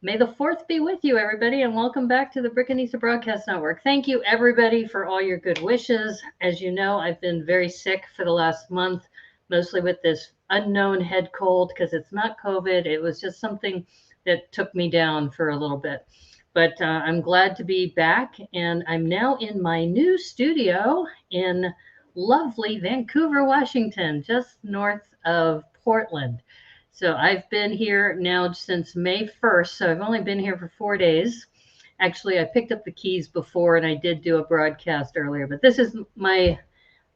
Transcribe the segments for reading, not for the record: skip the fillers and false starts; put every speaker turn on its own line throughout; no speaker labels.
May the 4th be with you, everybody, and welcome back to the Brickanisa Broadcast Network. Thank you, everybody, for all your good wishes. As you know, I've been very sick for the last month, mostly with this unknown head cold, because it's not COVID. It was just something that took me down for a little bit. But I'm glad to be back, and I'm now in my new studio in lovely Vancouver, Washington, just north of Portland. So I've been here now since May 1st. So I've only been here for 4 days. Actually, I picked up the keys before and I did do a broadcast earlier, but this is my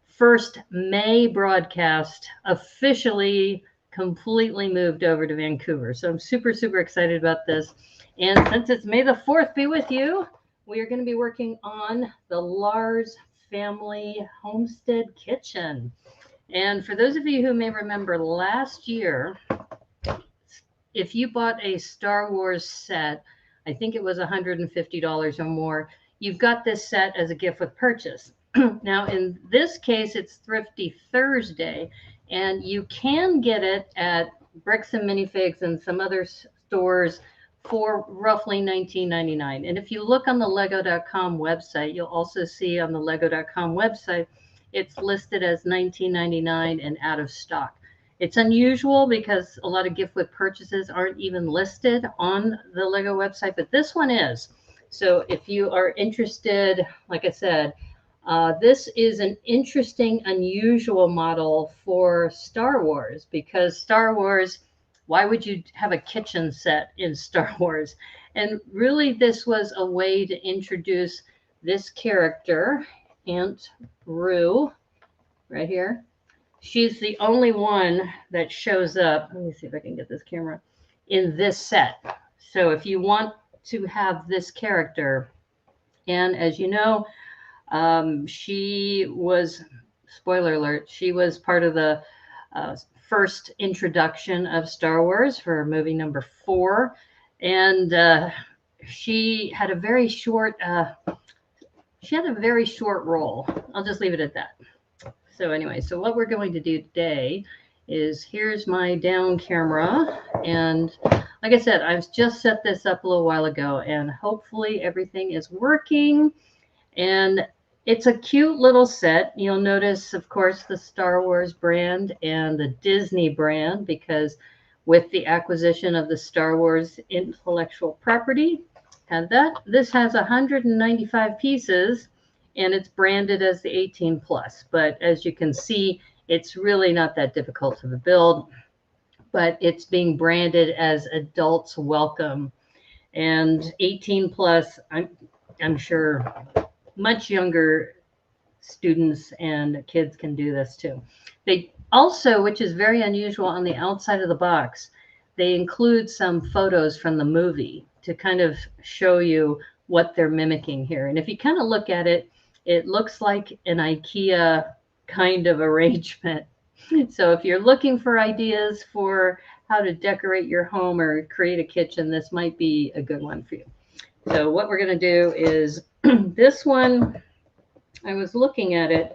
first May broadcast officially completely moved over to Vancouver. So I'm super, super excited about this. And since it's May the 4th be with you, we are going to be working on the Lars Family Homestead Kitchen. And for those of you who may remember last year, if you bought a Star Wars set, I think it was $150 or more, you've got this set as a gift with purchase. Now, in this case, it's Thrifty Thursday, and you can get it at Bricks and Minifigs and some other stores for roughly $19.99. And if you look on the Lego.com website, you'll also see on the Lego.com website, it's listed as $19.99 and out of stock. It's unusual because a lot of gift with purchases aren't even listed on the Lego website, but this one is. So if you are interested, like I said, this is an interesting, unusual model for Star Wars, because Star Wars, why would you have a kitchen set in Star Wars? And really, this was a way to introduce this character, Aunt Rue, right here. She's the only one that shows up. Let me see if I can get this camera in this set. So if you want to have this character, and as you know, she was, spoiler alert, she was part of the first introduction of Star Wars for movie number 4. And she had a very short, role. I'll just leave it at that. So anyway, so what we're going to do today is, here's my down camera. And like I said, I've just set this up a little while ago, and hopefully everything is working. And it's a cute little set. You'll notice, of course, the Star Wars brand and the Disney brand, because with the acquisition of the Star Wars intellectual property, and this has 195 pieces, and it's branded as the 18 plus. But as you can see, it's really not that difficult to build, but it's being branded as adults welcome. And 18 plus, I'm sure much younger students and kids can do this too. They also, which is very unusual, on the outside of the box, they include some photos from the movie to kind of show you what they're mimicking here. And if you kind of look at it, it looks like an IKEA kind of arrangement. So if you're looking for ideas for how to decorate your home or create a kitchen, this might be a good one for you. So what we're going to do is, this one, I was looking at it,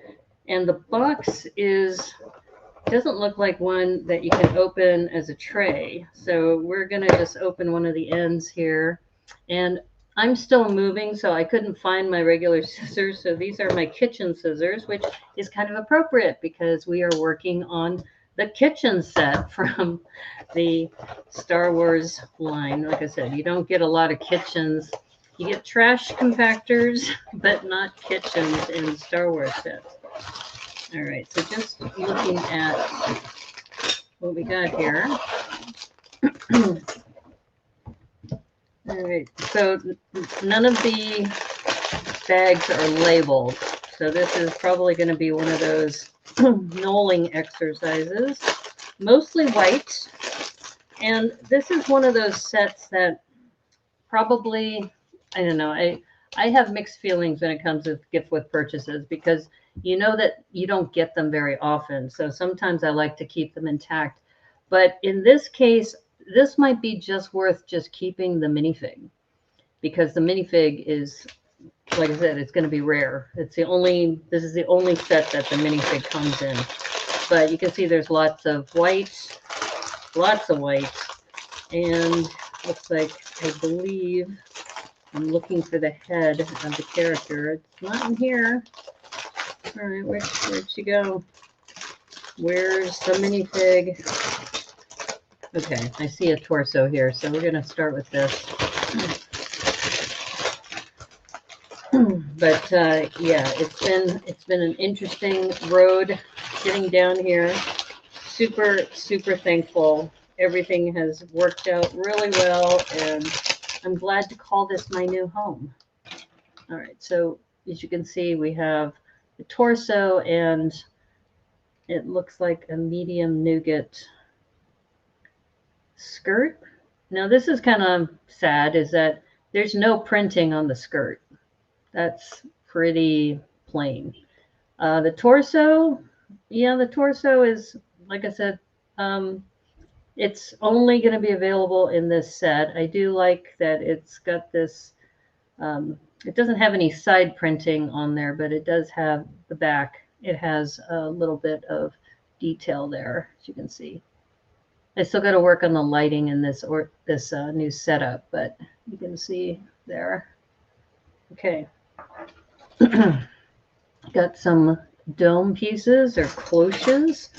and the box doesn't look like one that you can open as a tray. So we're going to just open one of the ends here. And I'm still moving, so I couldn't find my regular scissors. So these are my kitchen scissors, which is kind of appropriate because we are working on the kitchen set from the Star Wars line. Like I said, you don't get a lot of kitchens. You get trash compactors, but not kitchens in Star Wars sets. All right, so just looking at what we got here. All right, so none of the bags are labeled. So this is probably going to be one of those knolling exercises, mostly white. And this is one of those sets that probably, I don't know, I have mixed feelings when it comes to gift with purchases, because you know that you don't get them very often. So sometimes I like to keep them intact. But in this case, this might be just worth just keeping the minifig, because the minifig is, like I said, it's going to be rare. This is the only set that the minifig comes in. But you can see there's lots of white, and Looks like, I believe, I'm looking for the head of the character. It's not in here. All right, where'd she go? Where's the minifig? Okay, I see a torso here, so we're gonna start with this. But yeah, it's been an interesting road getting down here. Super thankful. Everything has worked out really well, and I'm glad to call this my new home. All right, so as you can see, we have the torso, and it looks like a medium nougat skirt. Now this is kind of sad, is that there's no printing on the skirt. That's pretty plain. The torso, yeah, the torso is, like I said, it's only going to be available in this set. I do like that it's got this, it doesn't have any side printing on there, but it does have the back. It has a little bit of detail there, as you can see. I still got to work on the lighting in this new setup, but you can see there. Okay. Got some dome pieces or cloches.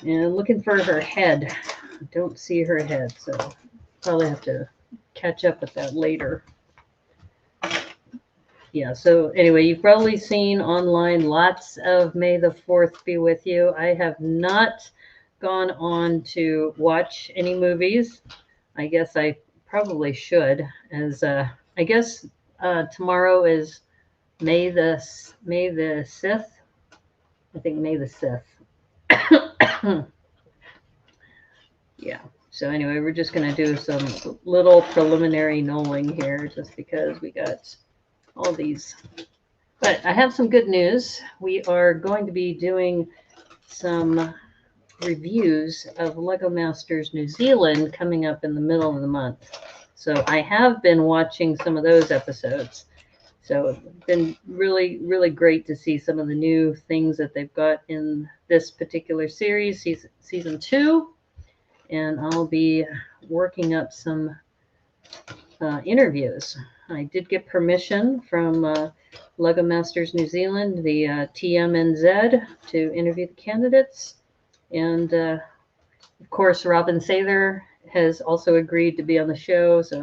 And looking for her head. I don't see her head, so probably have to catch up with that later. Yeah, so anyway, you've probably seen online lots of May the 4th be with you. I have not gone on to watch any movies. I guess I probably should, as I guess tomorrow is May the 6th. I think May the 6th. Yeah. So anyway, we're just going to do some little preliminary knolling here, just because we got all these. But I have some good news. We are going to be doing some reviews of Lego Masters New Zealand coming up in the middle of the month. So I have been watching some of those episodes. So it's been really great to see some of the new things that they've got in this particular series, season 2. And I'll be working up some interviews. I did get permission from Lego Masters New Zealand, the TMNZ, to interview the candidates. And of course, Robin Sather has also agreed to be on the show. So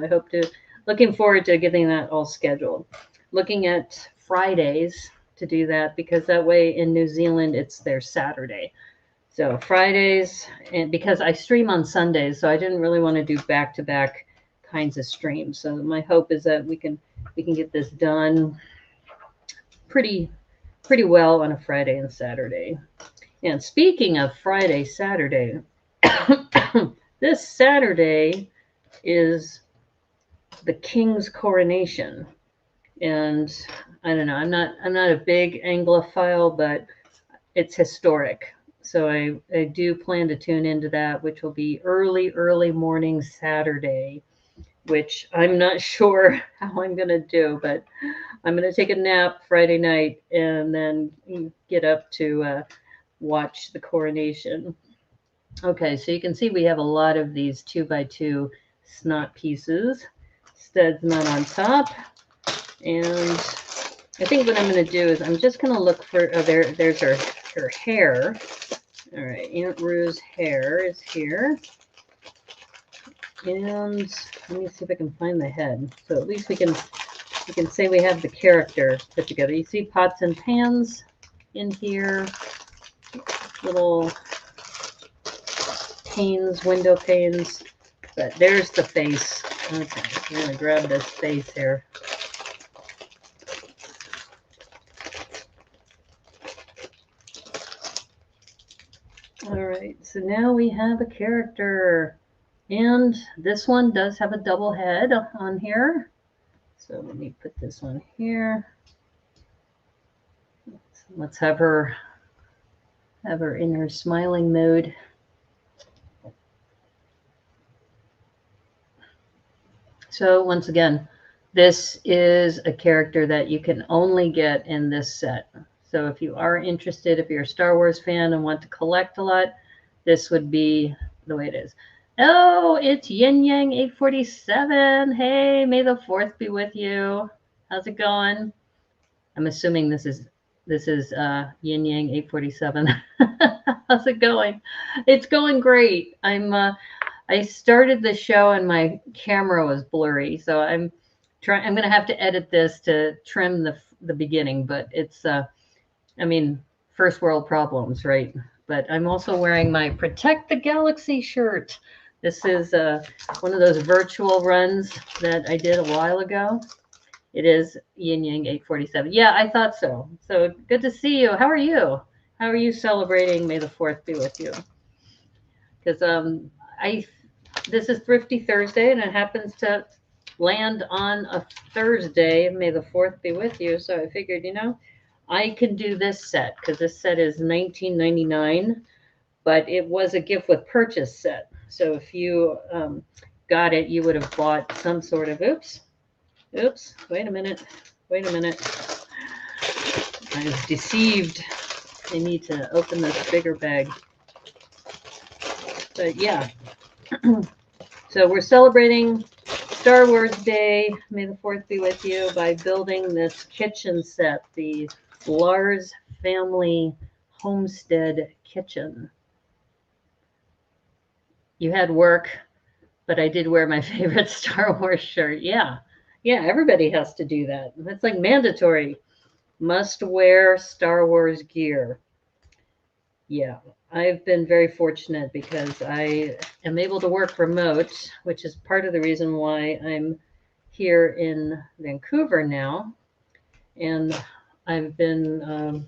looking forward to getting that all scheduled. Looking at Fridays to do that, because that way in New Zealand, it's their Saturday. So Fridays, and because I stream on Sundays, so I didn't really want to do back-to-back kinds of streams. So my hope is that we can get this done pretty well on a Friday and Saturday. And speaking of Friday, Saturday, this Saturday is the King's coronation. And I don't know, I'm not a big Anglophile, but it's historic. So I do plan to tune into that, which will be early morning Saturday, which I'm not sure how I'm going to do, but I'm going to take a nap Friday night and then get up to watch the coronation. Okay, so you can see we have a lot of these 2x2 snot pieces. Stud's not on top. And I think what I'm going to do is I'm just going to look for, there's her hair. All right, Aunt Rue's hair is here. And let me see if I can find the head. So at least we can say we have the character put together. You see pots and pans in here, little panes, window panes. But there's the face. Okay, I'm going to grab this face here. All right, so now we have a character, and this one does have a double head on here. So let me put this one here. Let's have her in her smiling mode. So once again, this is a character that you can only get in this set. So if you are interested, if you're a Star Wars fan and want to collect a lot, this would be the way it is. Oh, it's Yin Yang 847. Hey, may the 4th be with you. How's it going? I'm assuming this is Yin Yang 847. How's it going? It's going great. I started the show and my camera was blurry, so I'm going to have to edit this to trim the beginning, but it's I mean, first world problems, right? But I'm also wearing my Protect the Galaxy shirt. This is one of those virtual runs that I did a while ago. It is Yin Yang 847. Yeah, I thought so. So good to see you. How are you? How are you celebrating? May the 4th be with you. Because I this is Thrifty Thursday, and it happens to land on a Thursday. May the 4th be with you. So I figured, I can do this set because this set is $19.99, but it was a gift with purchase set. So if you got it, you would have bought some sort of, oops, wait a minute. I was deceived. I need to open this bigger bag. But yeah, so we're celebrating Star Wars Day, May the 4th be with you, by building this kitchen set, the Lars Family Homestead Kitchen. You had work, but I did wear my favorite Star Wars shirt. Yeah, everybody has to do that. That's like mandatory. Must wear Star Wars gear. Yeah, I've been very fortunate because I am able to work remote, which is part of the reason why I'm here in Vancouver now. And I've been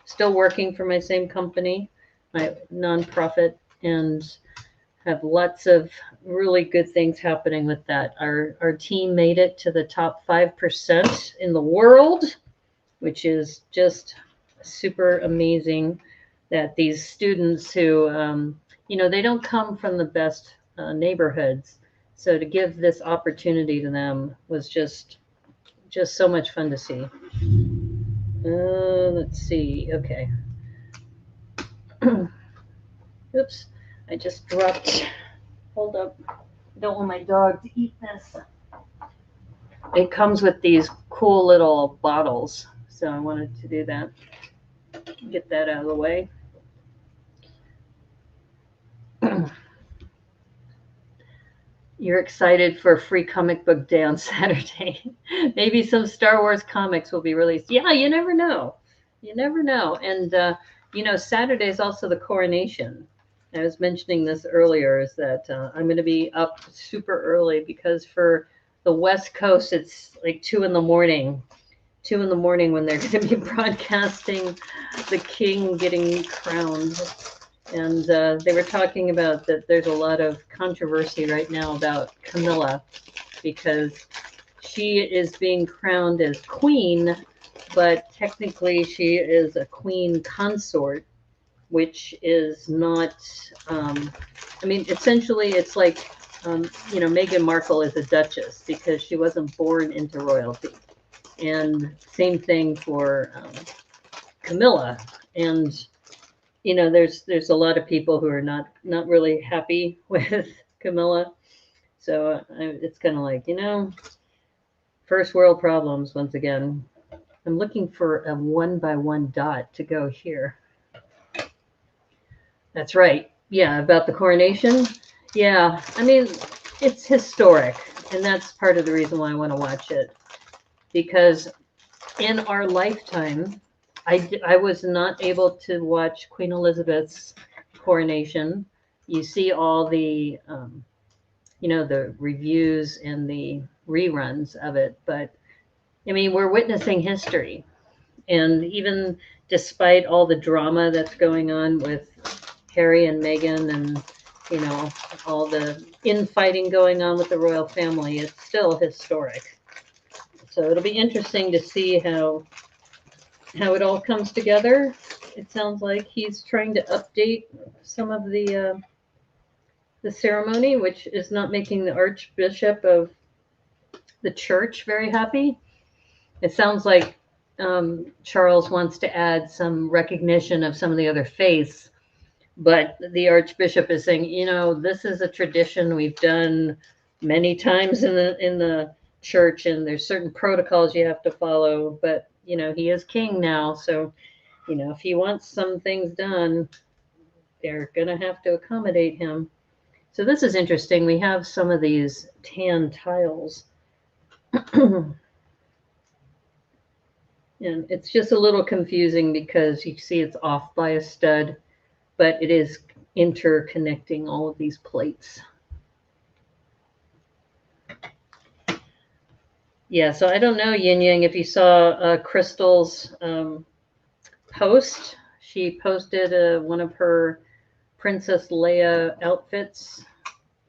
still working for my same company, my nonprofit, and have lots of really good things happening with that. Our team made it to the top 5% in the world, which is just super amazing. That these students who, they don't come from the best neighborhoods, so to give this opportunity to them was just so much fun to see. Let's see. Okay. Oops, I just dropped. Hold up. I don't want my dog to eat this. It comes with these cool little bottles, so I wanted to do that. Get that out of the way. You're excited for Free Comic Book Day on Saturday. Maybe some Star Wars comics will be released. Yeah, you never know. You never know. And, Saturday is also the coronation. I was mentioning this earlier, is that I'm going to be up super early because for the West Coast, it's like 2 in the morning. 2 in the morning when they're going to be broadcasting the king getting crowned. And they were talking about that there's a lot of controversy right now about Camilla because she is being crowned as queen, but technically she is a queen consort, which is not, essentially it's like, Meghan Markle is a duchess because she wasn't born into royalty. And same thing for Camilla. And there's a lot of people who are not really happy with Camilla. So it's kind of like, first world problems once again. I'm looking for a 1x1 dot to go here. That's right. Yeah, about the coronation. Yeah, it's historic. And that's part of the reason why I want to watch it. Because in our lifetime, I was not able to watch Queen Elizabeth's coronation. You see all the, the reviews and the reruns of it, but we're witnessing history. And even despite all the drama that's going on with Harry and Meghan and, all the infighting going on with the royal family, it's still historic. So it'll be interesting to see how it all comes together. It sounds like he's trying to update some of the ceremony, which is not making the Archbishop of the church very happy. It sounds like Charles wants to add some recognition of some of the other faiths, But the Archbishop is saying, you know, this is a tradition we've done many times in the church, and there's certain protocols you have to follow. But you know, he is king now, so you know, if he wants some things done, they're gonna have to accommodate him. So this is interesting. We have some of these tan tiles. And it's just a little confusing because you see it's off by a stud, but it is interconnecting all of these plates. Yeah, so I don't know, Yin Yang, if you saw Crystal's post. She posted one of her Princess Leia outfits,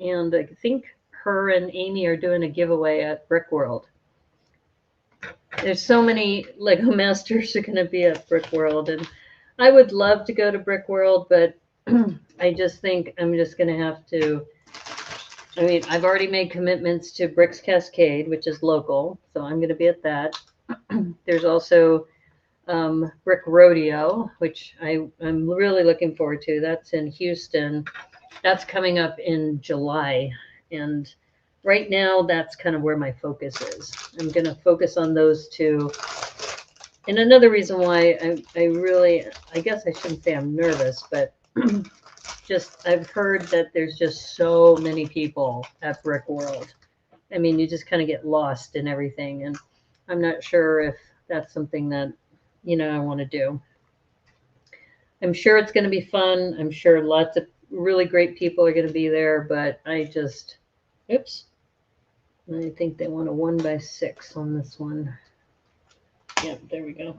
and I think her and Amy are doing a giveaway at Brick World. There's so many Lego Masters are going to be at Brick World, and I would love to go to Brick World, but I just think I'm just going to have to. I mean, I've already made commitments to Bricks Cascade, which is local, so I'm going to be at that. There's also Brick Rodeo, which I'm really looking forward to. That's in Houston. That's coming up in July, and right now that's kind of where my focus is. I'm going to focus on those two. And another reason why I guess I shouldn't say I'm nervous, but just I've heard that there's just so many people at Brick World. I mean, you just kind of get lost in everything, and I'm not sure if that's something that, you know, I want to do. I'm sure it's going to be fun. I'm sure lots of really great people are going to be there, but I just, oops, I think they want a 1x6 on this one. Yep, there we go.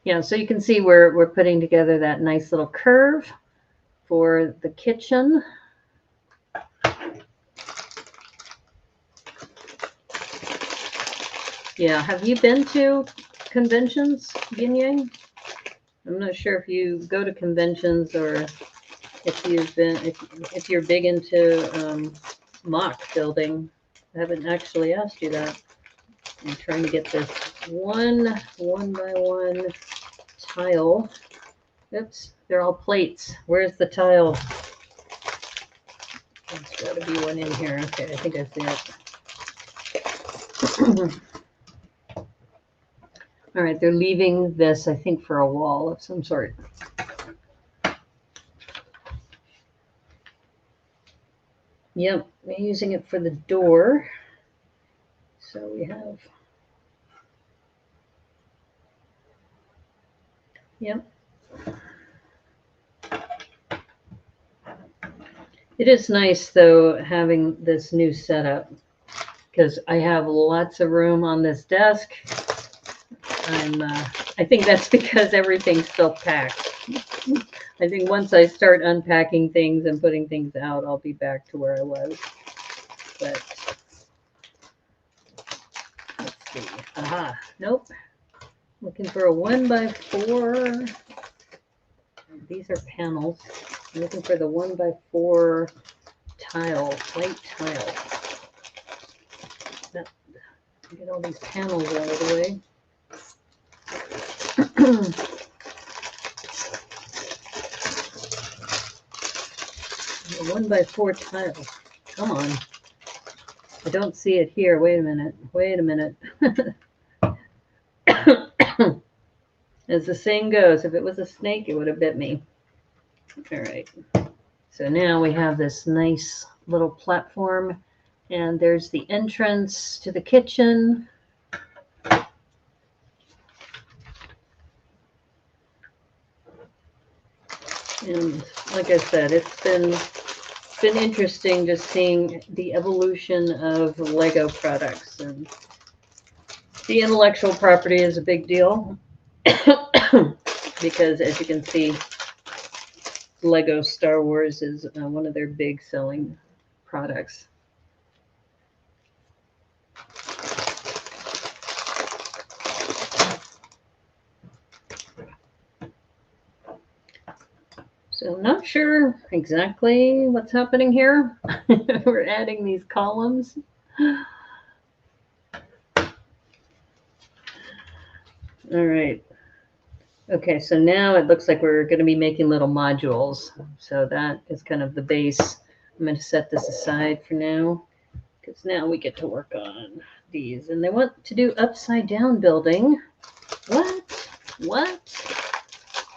Yeah, so you can see we're putting together that nice little curve for the kitchen. Yeah, have you been to conventions, Yin Yang? I'm not sure if you go to conventions or if you've been, if you're big into mock building. I haven't actually asked you that. I'm trying to get this one by one tile. Oops, they're all plates. Where's the tile? There's got to be one in here. Okay, I think I see it. All right, they're leaving this, I think, for a wall of some sort. Yep, we're using it for the door. So we have, yep. It is nice, though, having this new setup, because I have lots of room on this desk. I think that's because everything's still packed. I think once I start unpacking things and putting things out, I'll be back to where I was. But let's see. Aha, nope. Looking for a 1x4. These are panels. I'm looking for the 1x4 tile, white tile. Get all these panels out of the way. A 1x4 tile. Come on. I don't see it here. Wait a minute. Wait a minute. As the saying goes, if it was a snake, it would have bit me. All right. So now we have this nice little platform, and there's the entrance to the kitchen. And like I said, it's been interesting just seeing the evolution of Lego products, and the intellectual property is a big deal because, as you can see, Lego Star Wars is one of their big selling products. So I'm not sure exactly what's happening here. We're adding these columns. All right. Okay, so now it looks like we're going to be making little modules. So that is kind of the base. I'm going to set this aside for now because now we get to work on these. And they want to do upside down building. What? What?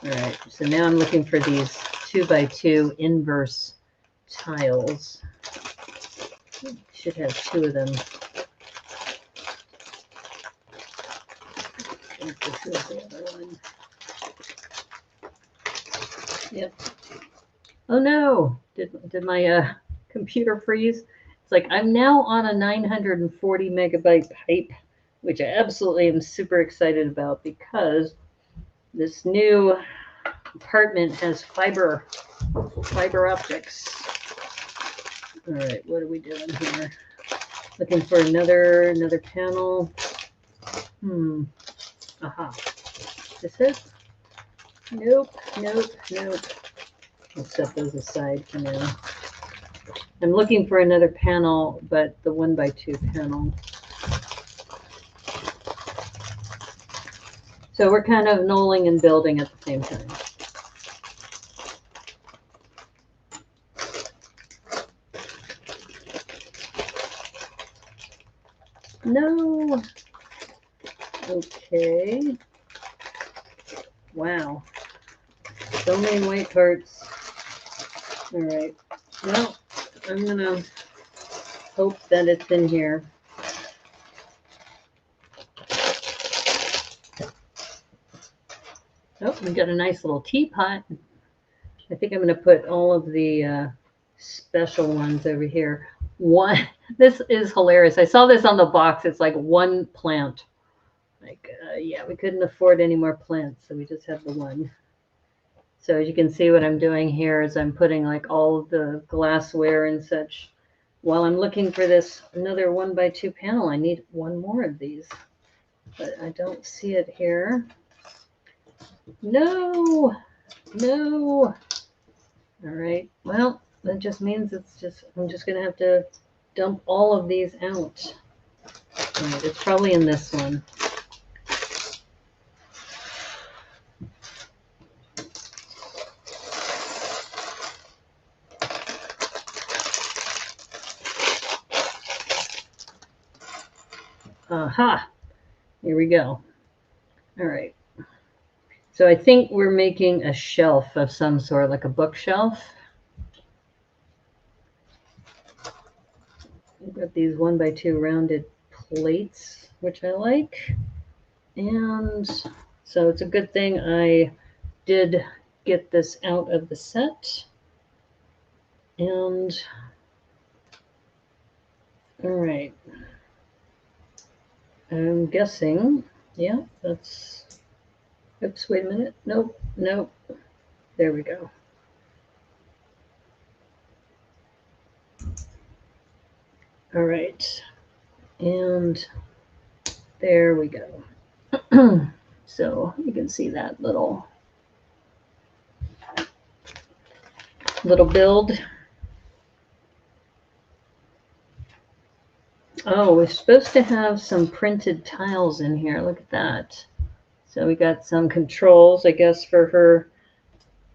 All right, so now I'm looking for these 2x2 inverse tiles. Should have 2 of them. I think this is the other one. Yep. Oh no! Did my computer freeze? It's like I'm now on a 940 megabyte pipe, which I absolutely am super excited about because this new apartment has fiber optics. All right, what are we doing here? Looking for another panel. Aha. Is this it? Nope. I'll set those aside for now. I'm looking for another panel, but the 1x2 panel. So we're kind of knolling and building at the same time. No. Okay. Wow. So many white parts. All right. Well, I'm going to hope that it's in here. Oh, we got a nice little teapot. I think I'm going to put all of the special ones over here. This is hilarious. I saw this on the box. It's like one plant. Like, yeah, we couldn't afford any more plants, so we just have the one. So as you can see, what I'm doing here is I'm putting like all of the glassware and such. While I'm looking for this another 1x2 panel, I need one more of these, but I don't see it here. No. All right. Well, that just means I'm just gonna have to dump all of these out. All right, it's probably in this one. Aha, here we go. All right. So I think we're making a shelf of some sort, like a bookshelf. We've got these 1x2 rounded plates, which I like. And so it's a good thing I did get this out of the set. And all right. I'm guessing, yeah, that's, oops, wait a minute. Nope. There we go. All right. And there we go. So you can see that little build. Oh, we're supposed to have some printed tiles in here. Look at that. So we got some controls, I guess, for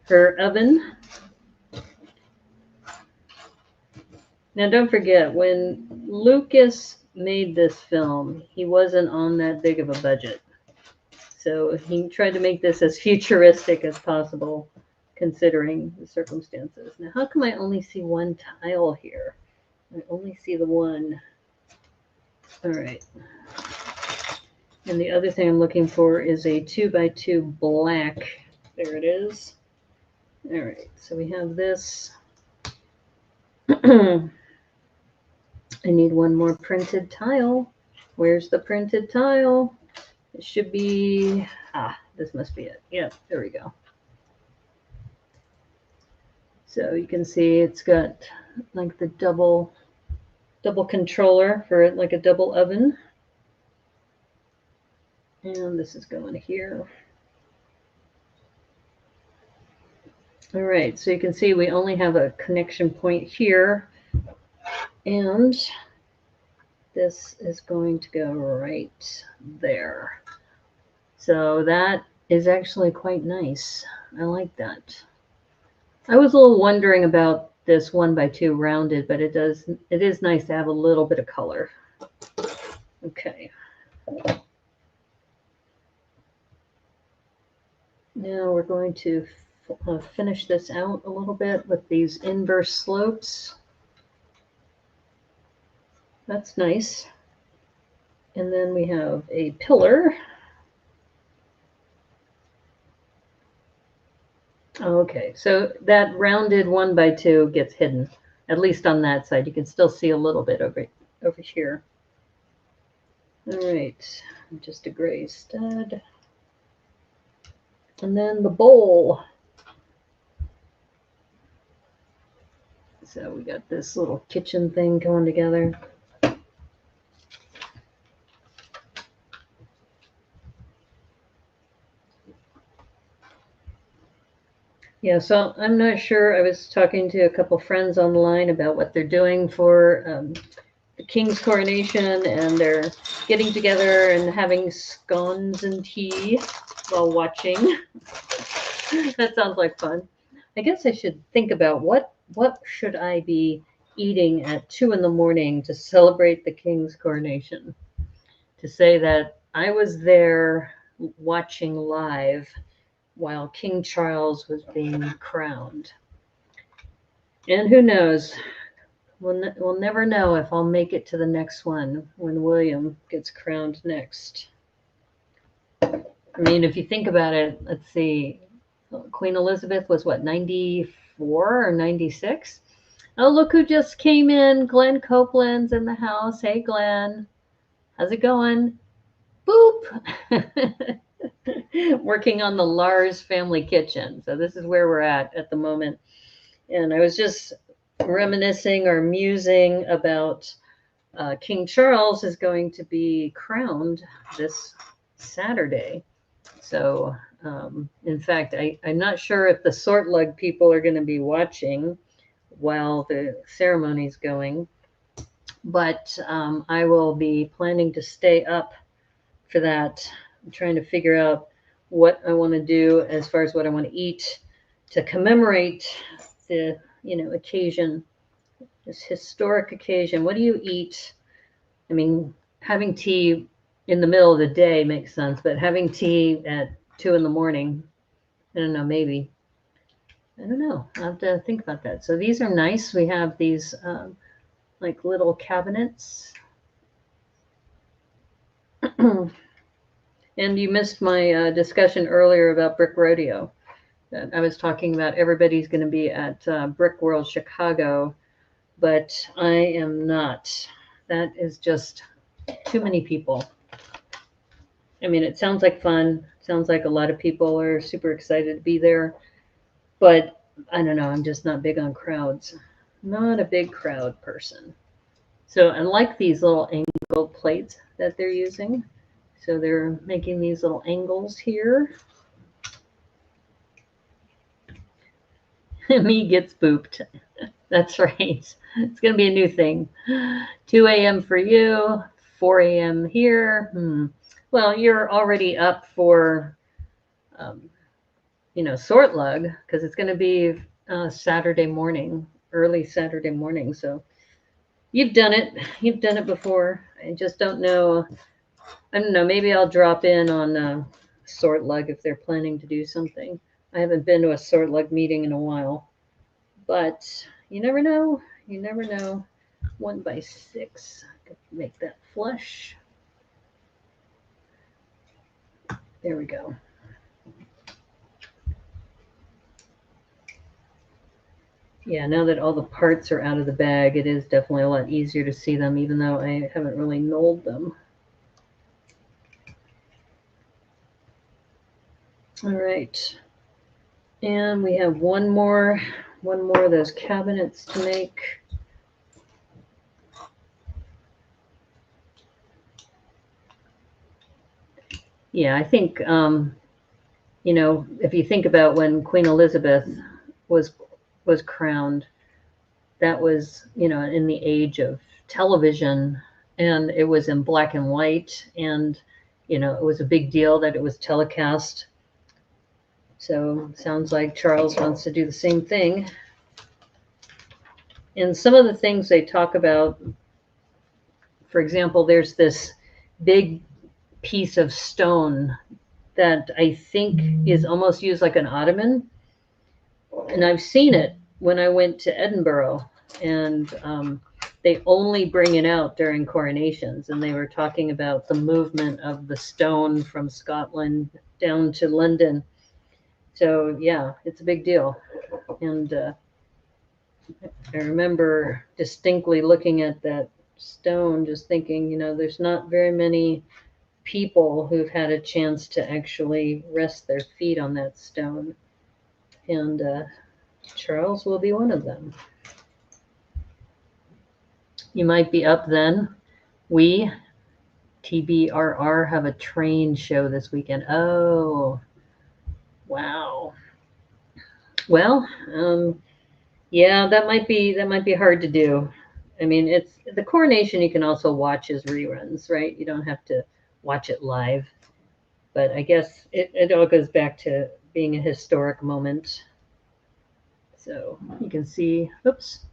her oven. Now don't forget, when Lucas made this film, he wasn't on that big of a budget. So he tried to make this as futuristic as possible, considering the circumstances. Now, how come I only see one tile here? I only see the one. All right. And the other thing I'm looking for is a 2x2 black. There it is. All right, so we have this. I need one more printed tile. Where's the printed tile? It should be, this must be it. Yeah, there we go. So you can see it's got like the double controller for it, like a double oven. And this is going here. All right, so you can see we only have a connection point here. And this is going to go right there. So that is actually quite nice. I like that. I was a little wondering about this 1x2 rounded, but it is nice to have a little bit of color. Okay. Now we're going to finish this out a little bit with these inverse slopes. That's nice. And then we have a pillar. Okay, so that rounded 1x2 gets hidden, at least on that side. You can still see a little bit over here. All right, just a gray stud. And then the bowl. So we got this little kitchen thing going together. Yeah, so I'm not sure. I was talking to a couple friends online about what they're doing for the king's coronation, and they're getting together and having scones and tea while watching. That sounds like fun. I guess I should think about what should I be eating at 2 in the morning to celebrate the king's coronation, to say that I was there watching live while King Charles was being crowned. And who knows, we'll never know if I'll make it to the next one when William gets crowned next. I mean, if you think about it, let's see, Queen Elizabeth was what, 94 or 96? Oh, look who just came in. Glenn Copeland's in the house. Hey, Glenn. How's it going? Boop. Working on the Lars Family Kitchen. So this is where we're at the moment. And I was just reminiscing or musing about King Charles is going to be crowned this Saturday. So, in fact, I'm not sure if the Sort Lug people are going to be watching while the ceremony's going, but I will be planning to stay up for that. I'm trying to figure out what I want to do as far as what I want to eat to commemorate the, occasion, this historic occasion. What do you eat? I mean, having tea in the middle of the day makes sense, but having tea at 2 in the morning, I don't know, maybe. I don't know. I'll have to think about that. So these are nice. We have these like little cabinets. And you missed my discussion earlier about Brick Rodeo. I was talking about everybody's going to be at Brick World Chicago, but I am not. That is just too many people. I mean, it sounds like fun. It sounds like a lot of people are super excited to be there. But I don't know. I'm just not big on crowds. Not a big crowd person. So I like these little angled plates that they're using. So they're making these little angles here. Me gets booped. That's right. It's going to be a new thing. 2 a.m. for you, 4 a.m. here. Well, you're already up for, Sort Lug, because it's going to be Saturday morning, early Saturday morning. So you've done it. You've done it before. I just don't know. I don't know. Maybe I'll drop in on Sort Lug if they're planning to do something. I haven't been to a Sort Lug meeting in a while. But you never know. You never know. 1x6. Make that flush. There we go. Yeah, now that all the parts are out of the bag, it is definitely a lot easier to see them, even though I haven't really knolled them. All right. And we have one more of those cabinets to make. Yeah, I think, if you think about when Queen Elizabeth was crowned, that was, in the age of television, and it was in black and white, and, it was a big deal that it was telecast So sounds like Charles wants to do the same thing. And some of the things they talk about, for example, there's this big piece of stone that I think is almost used like an ottoman. And I've seen it when I went to Edinburgh, and they only bring it out during coronations. And they were talking about the movement of the stone from Scotland down to London. So yeah, it's a big deal. And I remember distinctly looking at that stone, just thinking, you know, there's not very many people who've had a chance to actually rest their feet on that stone. And Charles will be one of them. You might be up then. We, TBRR, have a train show this weekend. Oh, wow. Well, yeah, that might be hard to do. I mean, it's the coronation you can also watch as reruns, right? You don't have to watch it live. But I guess it all goes back to being a historic moment. So you can see, oops.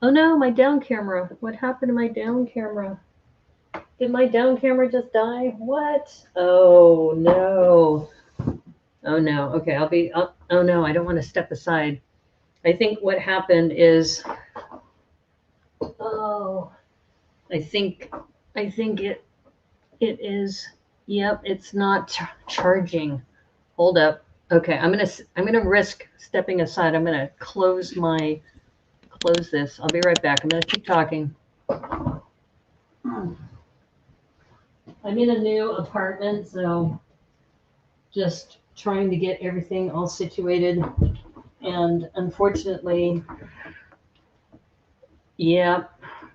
Oh no, my down camera. What happened to my down camera? Did my down camera just die? What? Oh no. Oh no. Okay, oh no, I don't want to step aside. I think what happened is, oh, I think it is, yep, it's not charging. Hold up. Okay, I'm gonna risk stepping aside. I'm gonna close this. I'll be right back. I'm gonna keep talking. I'm in a new apartment, so just trying to get everything all situated. And unfortunately, yeah,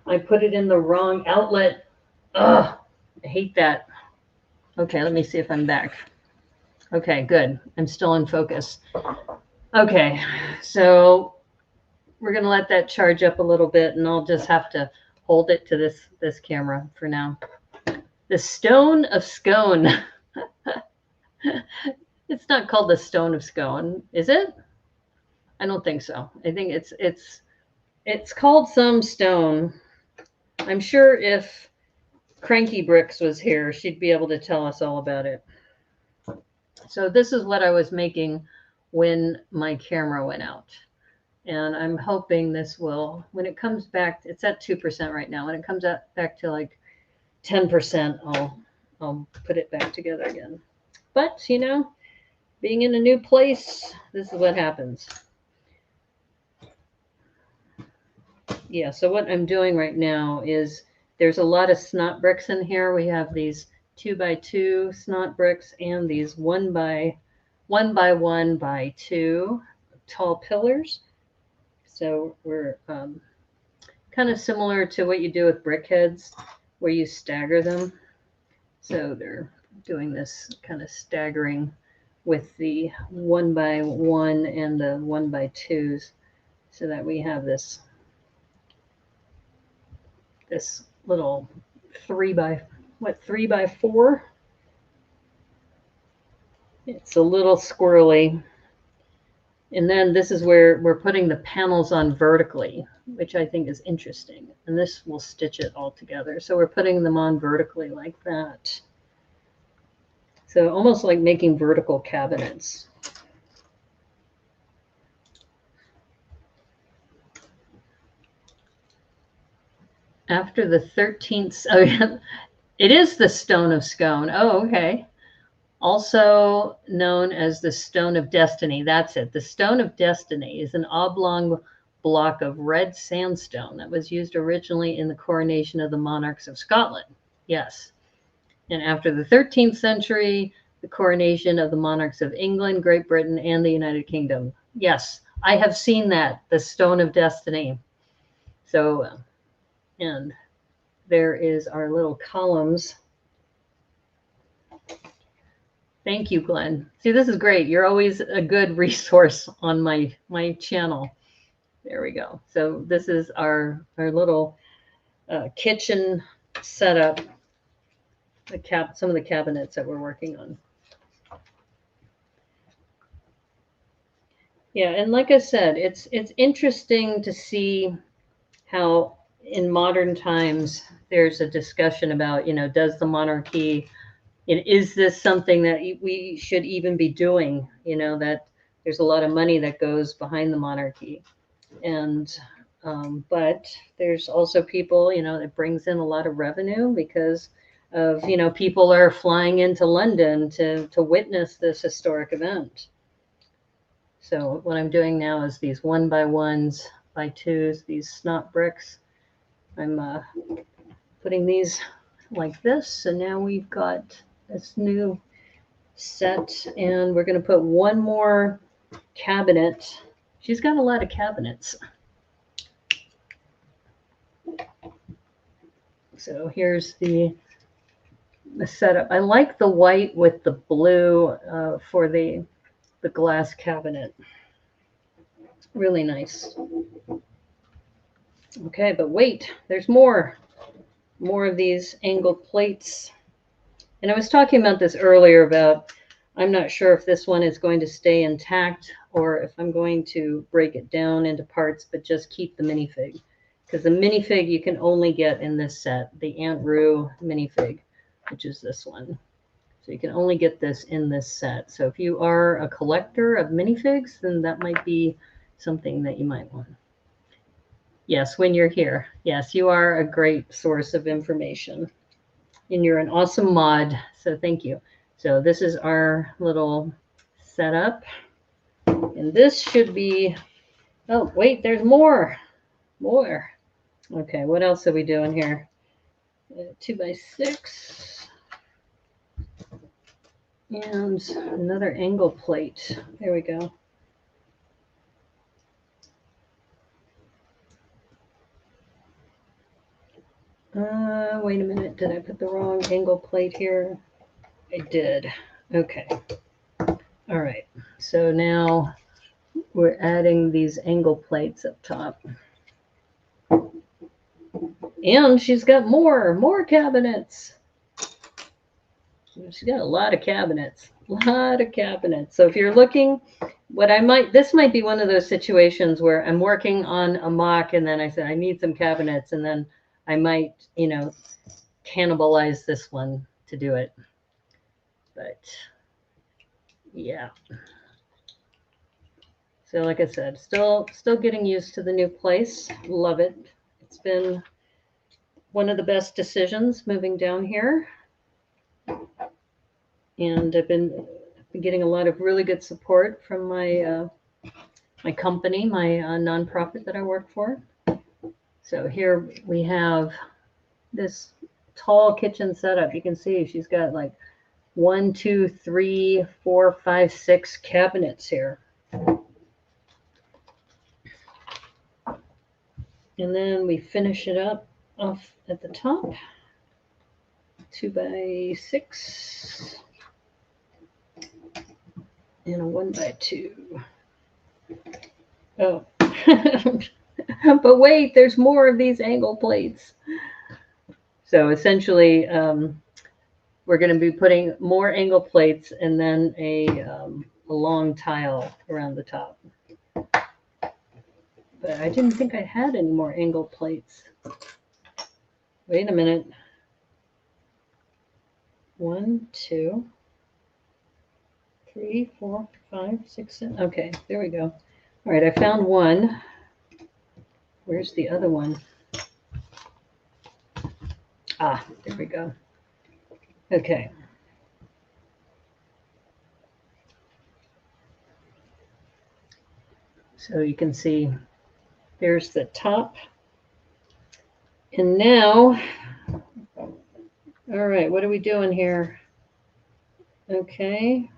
I put it in the wrong outlet. Ugh, I hate that. Okay, let me see if I'm back. Okay, good. I'm still in focus. Okay, so we're going to let that charge up a little bit, and I'll just have to hold it to this camera for now. The Stone of Scone. It's not called the Stone of Scone, is it? I don't think so. I think it's called some stone. I'm sure if Cranky Bricks was here, she'd be able to tell us all about it. So this is what I was making when my camera went out. And I'm hoping this will, when it comes back, it's at 2% right now. When it comes back to like 10%, I'll put it back together again. But, you know, being in a new place, this is what happens. Yeah, so what I'm doing right now is there's a lot of snot bricks in here. We have these 2x2 snot bricks and these 1x1x2 tall pillars. So we're kind of similar to what you do with brickheads, where you stagger them. So they're doing this kind of staggering with the 1x1 and the 1x2s, so that we have this little 3x4. It's a little squirrely. And then this is where we're putting the panels on vertically, which I think is interesting. And this will stitch it all together. So we're putting them on vertically like that. So almost like making vertical cabinets. After the 13th, oh yeah, it is the Stone of Scone. Oh, okay. Also known as the Stone of Destiny. That's it. The Stone of Destiny is an oblong block of red sandstone that was used originally in the coronation of the monarchs of Scotland. Yes. And after the 13th century, the coronation of the monarchs of England, Great Britain, and the United Kingdom. Yes, I have seen that, the Stone of Destiny. So, and there is our little columns. Thank you, Glenn. See, this is great. You're always a good resource on my channel. There we go. So this is our little kitchen setup. Some of the cabinets that we're working on. Yeah, and like I said, it's interesting to see how in modern times there's a discussion about, does the monarchy, is this something that we should even be doing? That there's a lot of money that goes behind the monarchy, and but there's also people, that brings in a lot of revenue because of, people are flying into London to witness this historic event. So what I'm doing now is these 1x1s by 2s, these snot bricks. I'm putting these like this, and now we've got this new set, and we're going to put one more cabinet. She's got a lot of cabinets. So here's the setup. I like the white with the blue for the glass cabinet. Really nice. Okay, but wait, there's more of these angled plates. And I was talking about this earlier about, I'm not sure if this one is going to stay intact or if I'm going to break it down into parts, but just keep the minifig. Because the minifig you can only get in this set, the Aunt Rue minifig, which is this one. So you can only get this in this set. So if you are a collector of minifigs, then that might be something that you might want. Yes, when you're here. Yes, you are a great source of information. And you're an awesome mod, so thank you. So this is our little setup. And this should be, oh, wait, there's more. More. Okay, what else are we doing here? 2x6. And another angle plate. There we go. Wait a minute. Did I put the wrong angle plate here? I did. Okay. All right. So now we're adding these angle plates up top. And she's got more cabinets. She's got a lot of cabinets. So if you're looking, this might be one of those situations where I'm working on a mock and then I said, I need some cabinets. And then I might, cannibalize this one to do it. But yeah. So like I said, still getting used to the new place. Love it. It's been one of the best decisions moving down here. And I've been getting a lot of really good support from my my company, my nonprofit that I work for. So here we have this tall kitchen setup. You can see she's got like 1, 2, 3, 4, 5, 6 cabinets here. And then we finish it up off at the top. 2x6 and a 1x2. Oh, but wait, there's more of these angle plates. So essentially, we're going to be putting more angle plates and then a long tile around the top. But I didn't think I had any more angle plates. Wait a minute. 1, 2, 3, 4, 5, 6, 7. Okay, there we go. All right, I found one. Where's the other one? Ah, there we go. Okay. So you can see there's the top. And now, all right, what are we doing here? Okay.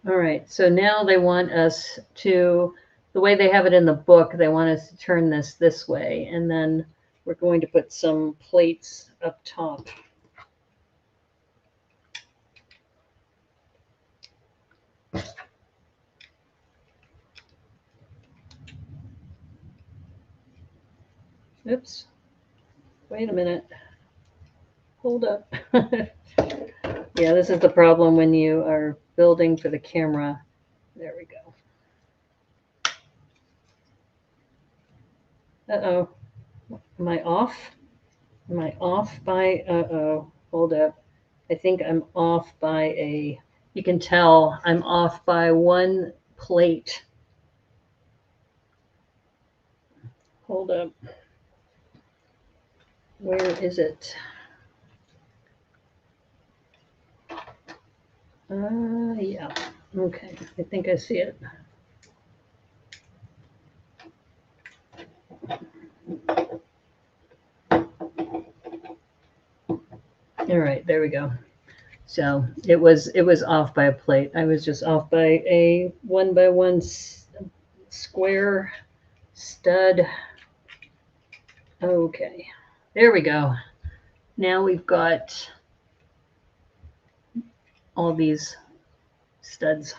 All right, so now they want us to, the way they have it in the book, they want us to turn this way, and then we're going to put some plates up top. Oops. Wait a minute. Hold up. Yeah, this is the problem when you are building for the camera. There we go. Uh-oh. Am I off? Am I off by, uh-oh, hold up. I think I'm off by you can tell I'm off by 1 plate. Hold up. Where is it? Yeah. Okay, I think I see it. All right, there we go. So it was off by a plate. I was just off by a 1 by 1 square stud. Okay, there we go. Now we've got all these studs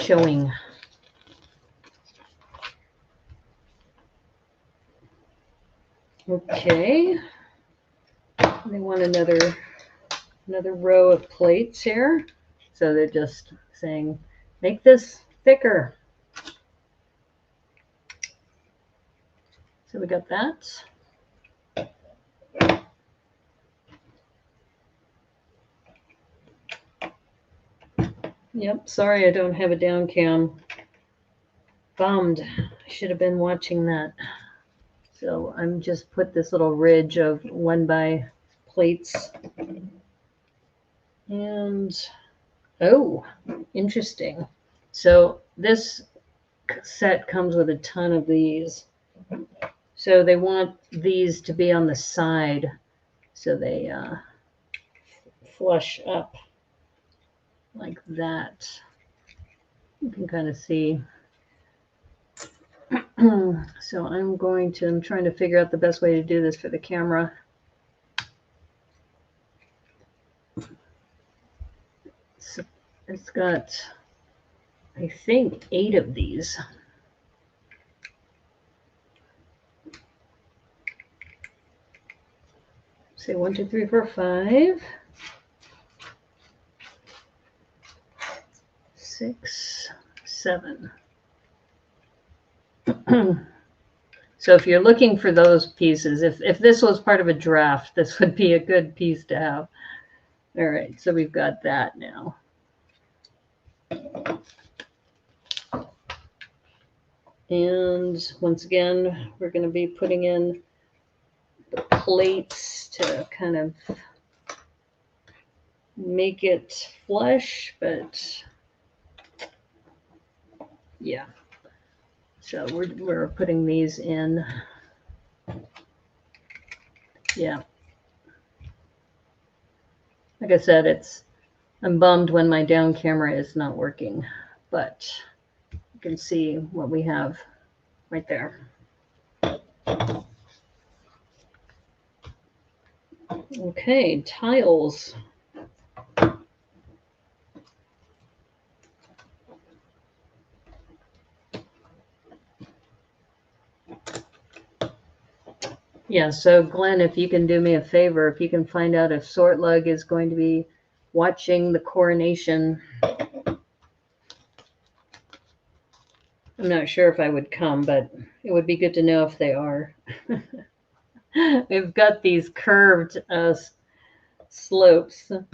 showing. Okay, they want another row of plates here. So they're just saying, make this thicker. So we got that. Yep, sorry I don't have a down cam. Bummed. I should have been watching that. So I'm just put this little ridge of 1 by plates. And, oh, interesting. So this set comes with a ton of these. So they want these to be on the side so they flush up like that. You can kind of see. So I'm trying to figure out the best way to do this for the camera. So it's got, I think, 8 of these. Say 1, 2, 3, 4, 5, 6, 7. So if you're looking for those pieces, if this was part of a draft, this would be a good piece to have. All right, so we've got that now. And once again, we're going to be putting in the plates to kind of make it flush, but yeah. So we're putting these in. Yeah. Like I said, I'm bummed when my down camera is not working, but you can see what we have right there. Okay, tiles. Yeah, so Glenn, if you can do me a favor, if you can find out if Sortlug is going to be watching the coronation. I'm not sure if I would come, but it would be good to know if they are. We've got these curved slopes, so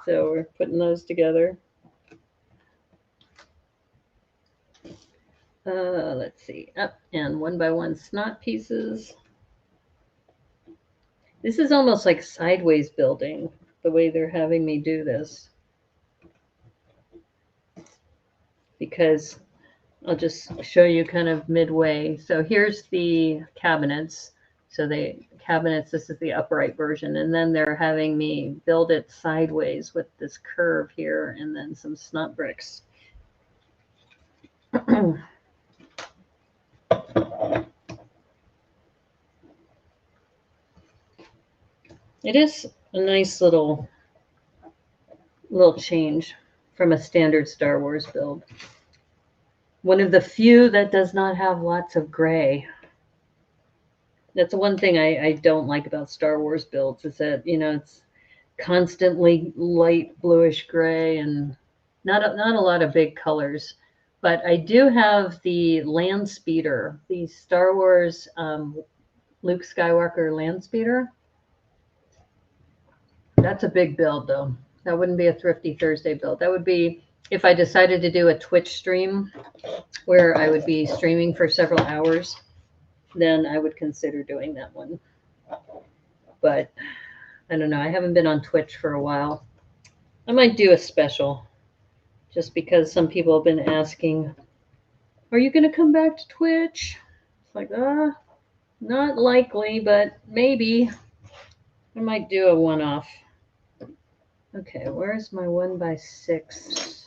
we're putting those together. Let's see, up and 1 by 1 snot pieces. This is almost like sideways building, the way they're having me do this. Because I'll just show you kind of midway. So here's the cabinets. So this is the upright version. And then they're having me build it sideways with this curve here and then some snot bricks. It is a nice little change from a standard Star Wars build. One of the few that does not have lots of gray. That's one thing I don't like about Star Wars builds is that, it's constantly light bluish gray, and Not a lot of big colors, but I do have the land speeder, the Star Wars Luke Skywalker land speeder. That's a big build, though. That wouldn't be a Thrifty Thursday build. That would be if I decided to do a Twitch stream where I would be streaming for several hours, then I would consider doing that one. But I don't know. I haven't been on Twitch for a while. I might do a special just because some people have been asking, are you going to come back to Twitch? It's like, not likely, but maybe. I might do a one-off. Okay, where's my 1x6?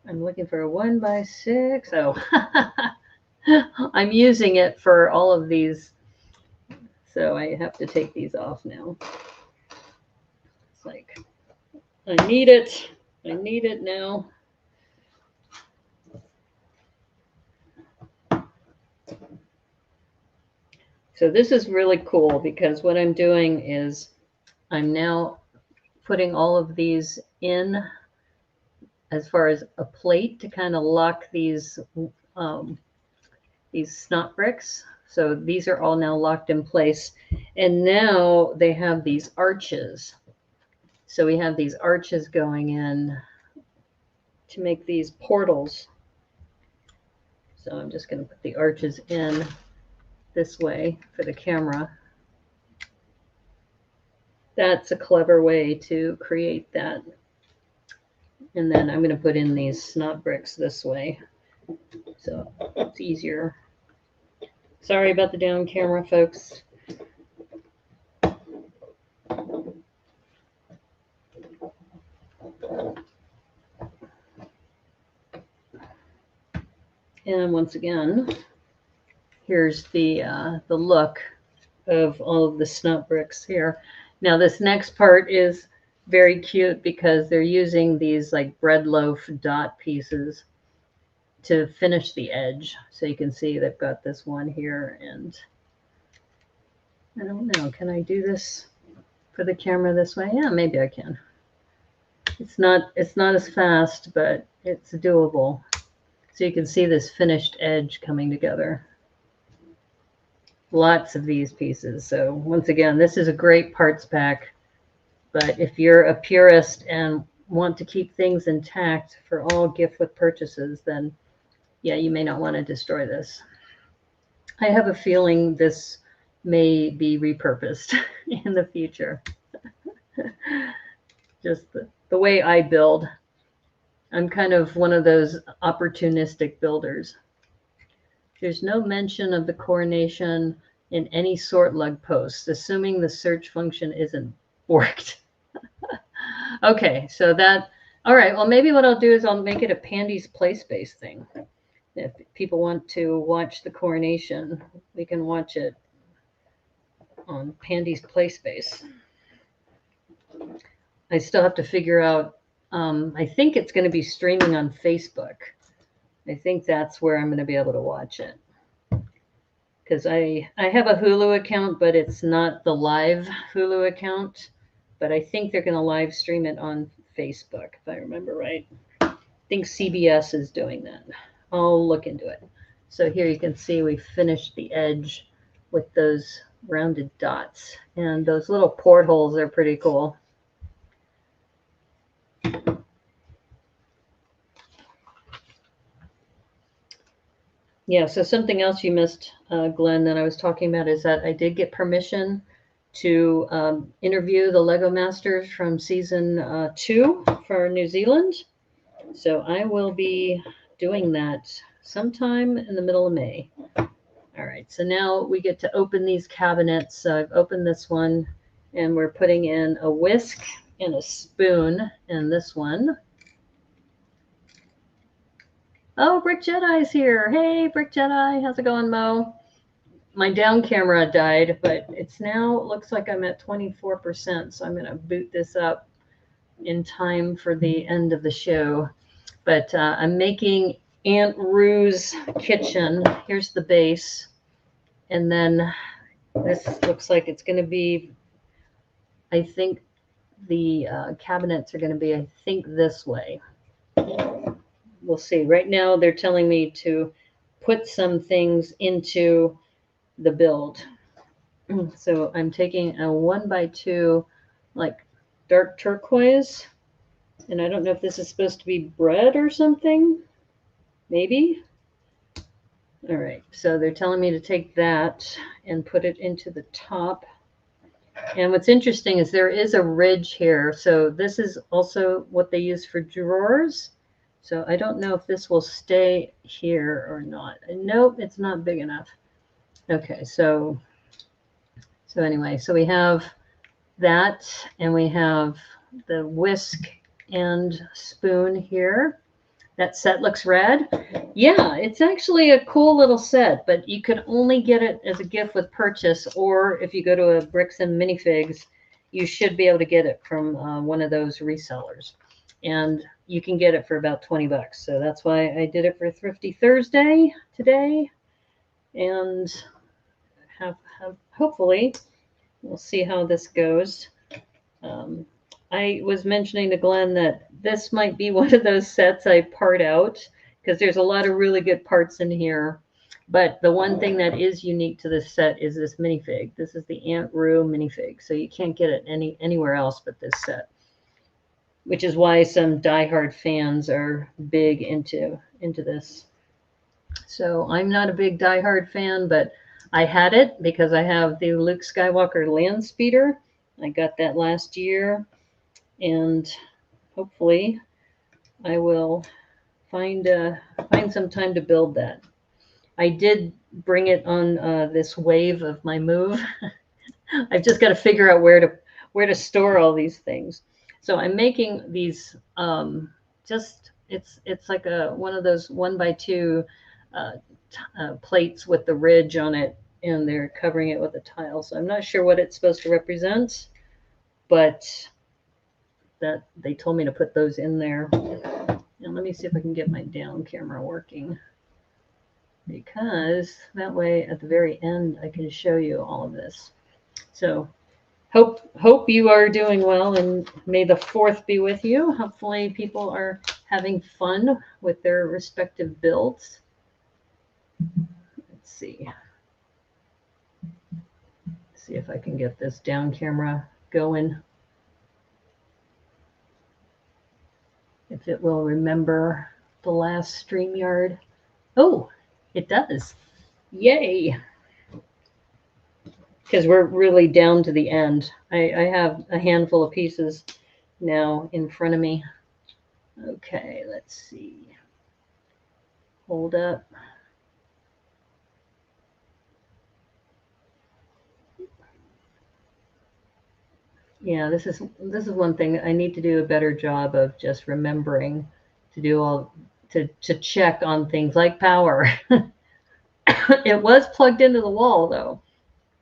I'm looking for a 1x6. Oh, I'm using it for all of these, so I have to take these off now. It's like, I need it. I need it now. So this is really cool because what I'm doing is I'm now putting all of these in as far as a plate to kind of lock these snot bricks. So these are all now locked in place. And now they have these arches. So we have these arches going in to make these portals. So I'm just going to put the arches in this way for the camera. That's a clever way to create that. And then I'm going to put in these snot bricks this way, so it's easier. Sorry about the down camera, folks. And once again, here's the look of all of the snot bricks here. Now this next part is very cute because they're using these like bread loaf dot pieces to finish the edge. So you can see they've got this one here, and I don't know, can I do this for the camera this way? Yeah, maybe I can. It's not as fast, but it's doable. So you can see this finished edge coming together. Lots of these pieces. So once again, this is a great parts pack. But if you're a purist and want to keep things intact for all gift with purchases, then yeah, you may not want to destroy this. I have a feeling this may be repurposed in the future. Just the way I build. I'm kind of one of those opportunistic builders. There's no mention of the coronation in any sort lug posts, assuming the search function isn't worked. Okay, so that, all right, well, maybe what I'll do is I'll make it a Pandy's Play Space thing. If people want to watch the coronation, we can watch it on Pandy's Play Space. I still have to figure out, I think it's going to be streaming on Facebook. I think that's where I'm going to be able to watch it. Because I have a Hulu account, but it's not the live Hulu account. But I think they're going to live stream it on Facebook, if I remember right. I think CBS is doing that. I'll look into it. So here you can see we finished the edge with those rounded dots. And those little portholes are pretty cool. Yeah, so something else you missed, Glenn, that I was talking about is that I did get permission to interview the Lego Masters from season 2 for New Zealand. So I will be doing that sometime in the middle of May. All right, so now we get to open these cabinets. So I've opened this one, and we're putting in a whisk and a spoon in this one. Oh, Brick Jedi's here. Hey, Brick Jedi. How's it going, Mo? My down camera died, but it's now, it looks like I'm at 24%. So I'm going to boot this up in time for the end of the show. But I'm making Aunt Rue's kitchen. Here's the base. And then this looks like it's going to be, I think, the cabinets are going to be, I think, this way. We'll see. Right now they're telling me to put some things into the build. So I'm taking a 1x2 like dark turquoise, and I don't know if this is supposed to be bread or something. Maybe. All right, so they're telling me to take that and put it into the top. And what's interesting is there is a ridge here. So this is also what they use for drawers. So I don't know if this will stay here or not. Nope, it's not big enough. Okay, so anyway, so we have that, and we have the whisk and spoon here. That set looks rad. Yeah, it's actually a cool little set, but you can only get it as a gift with purchase, or if you go to a Bricks and Minifigs, you should be able to get it from one of those resellers. And you can get it for about 20 bucks. So that's why I did it for Thrifty Thursday today. And have hopefully we'll see how this goes. I was mentioning to Glenn that this might be one of those sets I part out because there's a lot of really good parts in here. But the one thing that is unique to this set is this minifig. This is the Aunt Rue minifig, so you can't get it anywhere else but this set, which is why some diehard fans are big into this. So I'm not a big diehard fan, but I had it because I have the Luke Skywalker land speeder. I got that last year, and hopefully I will find some time to build that. I did bring it on this wave of my move. I've just got to figure out where to store all these things. So I'm making these it's like one of those 1x2 plates with the ridge on it, and they're covering it with a tile. So I'm not sure what it's supposed to represent, but that they told me to put those in there. And let me see if I can get my down camera working, because that way at the very end I can show you all of this. So hope you are doing well, and may the 4th be with you. Hopefully people are having fun with their respective builds. Let's see if I can get this down camera going. If it will remember the last StreamYard. Oh, it does. Yay. Because we're really down to the end. I have a handful of pieces now in front of me. Okay, let's see. Hold up. Yeah, this is one thing I need to do a better job of, just remembering to do to check on things like power. It was plugged into the wall though.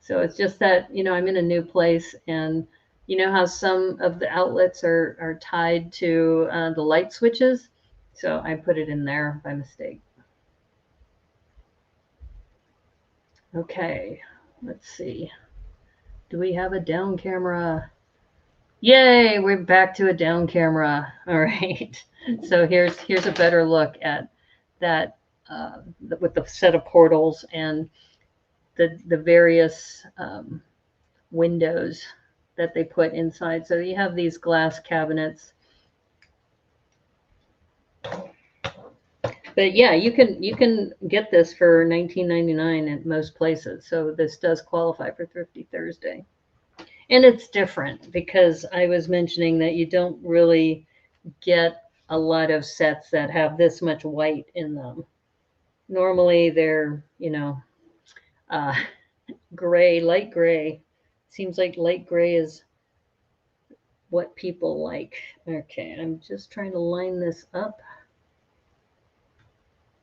So it's just that, I'm in a new place, and you know how some of the outlets are tied to the light switches. So I put it in there by mistake. Okay, let's see. Do we have a down camera? Yay, we're back to a down camera. All right. So here's a better look at that with the set of portals and the various windows that they put inside. So you have these glass cabinets. But yeah, you can get this for $19.99 at most places. So this does qualify for Thrifty Thursday. And it's different because I was mentioning that you don't really get a lot of sets that have this much white in them. Normally they're, gray, light gray. Seems like light gray is what people like. Okay, I'm just trying to line this up.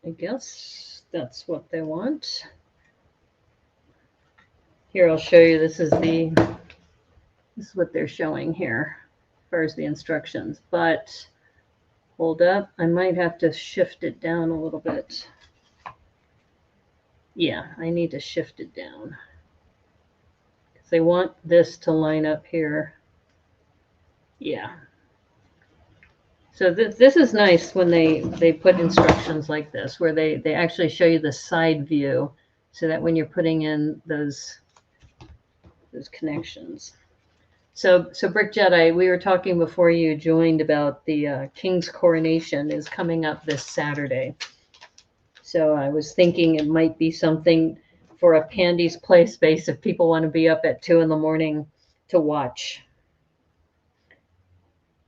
I guess that's what they want. Here, I'll show you. This is what they're showing here as far as the instructions. But hold up, I might have to shift it down a little bit. Yeah, I need to shift it down because they want this to line up here. Yeah. So this is nice when they put instructions like this, where they actually show you the side view, so that when you're putting in those connections. So Brick Jedi, we were talking before you joined about the King's coronation is coming up this Saturday. So I was thinking it might be something for a Pandy's Play Space if people want to be up at 2 in the morning to watch.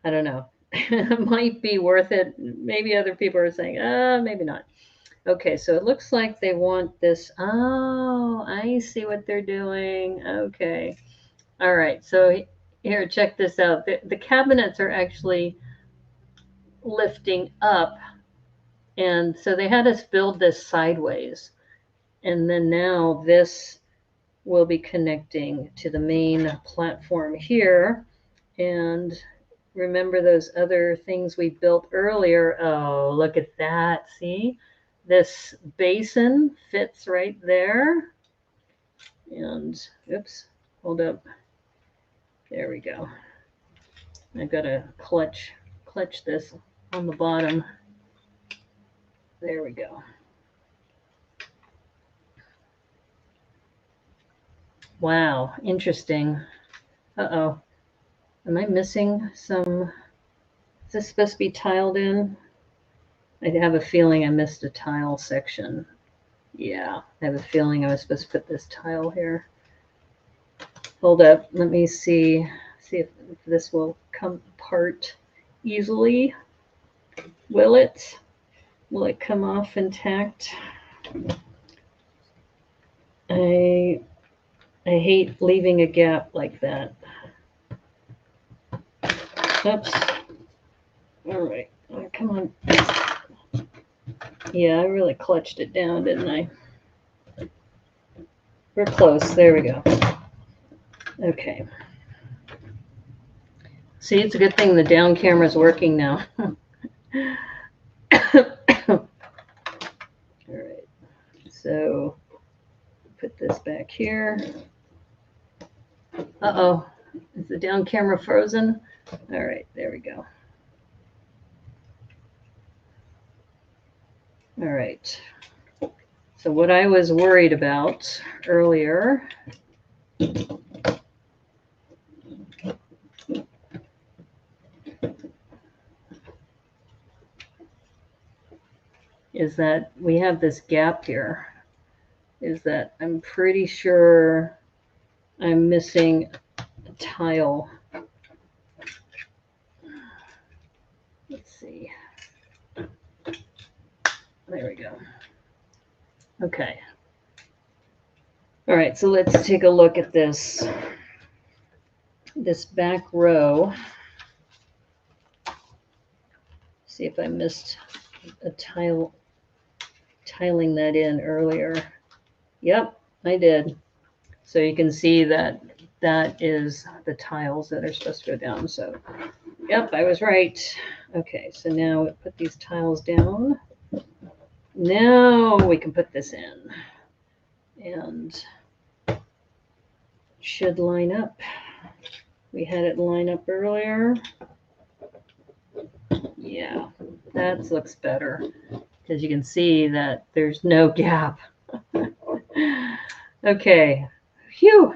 I don't know. It might be worth it. Maybe other people are saying, maybe not. Okay, so it looks like they want this. Oh, I see what they're doing. Okay. All right. So here, check this out. The cabinets are actually lifting up. And so they had us build this sideways. And then now this will be connecting to the main platform here. And remember those other things we built earlier? Oh, look at that. See? This basin fits right there. And, oops, hold up. There we go. I've got to clutch this on the bottom. There we go. Wow, interesting. Uh-oh. Am I missing some? Is this supposed to be tiled in? I have a feeling I missed a tile section. Yeah, I have a feeling I was supposed to put this tile here. Hold up, let me see if this will come apart easily. Will it? Will it come off intact? I hate leaving a gap like that. Oops. All right, come on. Yeah, I really clutched it down, didn't I? We're close. There we go. Okay. See, it's a good thing the down camera is working now. All right. So put this back here. Uh-oh. Is the down camera frozen? All right, there we go. All right. So what I was worried about earlier is that we have this gap here. Is that I'm pretty sure I'm missing a tile. Let's see. There we go. Okay. All right, so let's take a look at this back row. See if I missed a tiling that in earlier. Yep, I did. So you can see that is the tiles that are supposed to go down. So, yep, I was right. Okay, so now we put these tiles down. Now we can put this in. And it should line up. We had it line up earlier. Yeah, that looks better because you can see that there's no gap. Okay, phew.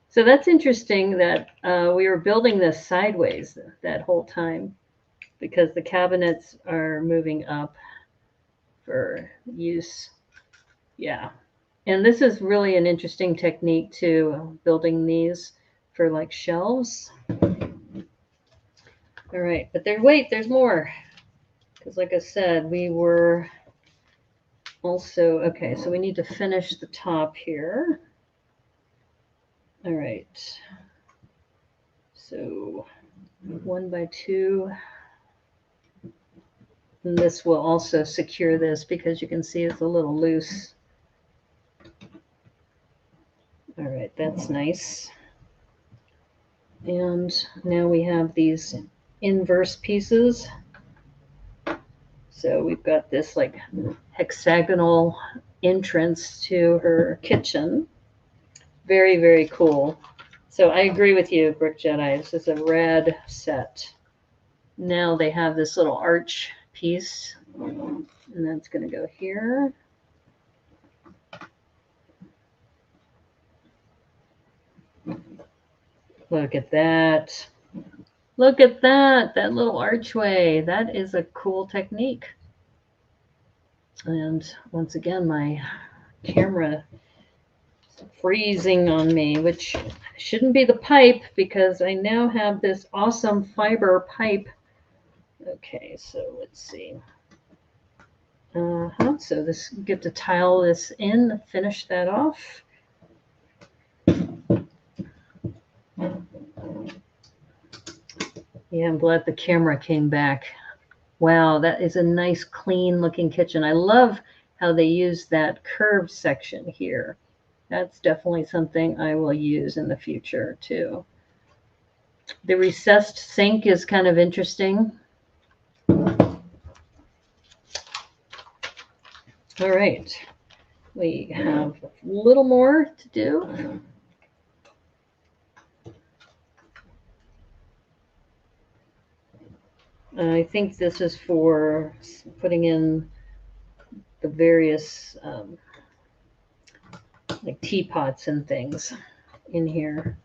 So that's interesting that we were building this sideways that whole time because the cabinets are moving up for use. Yeah. And this is really an interesting technique too, building these for like shelves. All right, but there's more. Because like I said, we were also, okay, so we need to finish the top here. All right. So 1 by 2. And this will also secure this because you can see it's a little loose. All right, that's nice. And now we have these inverse pieces. So we've got this like hexagonal entrance to her kitchen. Very, very cool. So I agree with you, Brick Jedi. This is a rad set. Now they have this little arch piece, and that's going to go here. Look at that. Look at that. That little archway. That is a cool technique. And once again, my camera is freezing on me, which shouldn't be the pipe because I now have this awesome fiber pipe. Okay, so let's see. So this, get to tile this in, finish that off. Yeah, I'm glad the camera came back. Wow, that is a nice, clean looking kitchen. I love how they use that curved section here. That's definitely something I will use in the future too. The recessed sink is kind of interesting. All right, we have a little more to do. I think this is for putting in the various like teapots and things in here.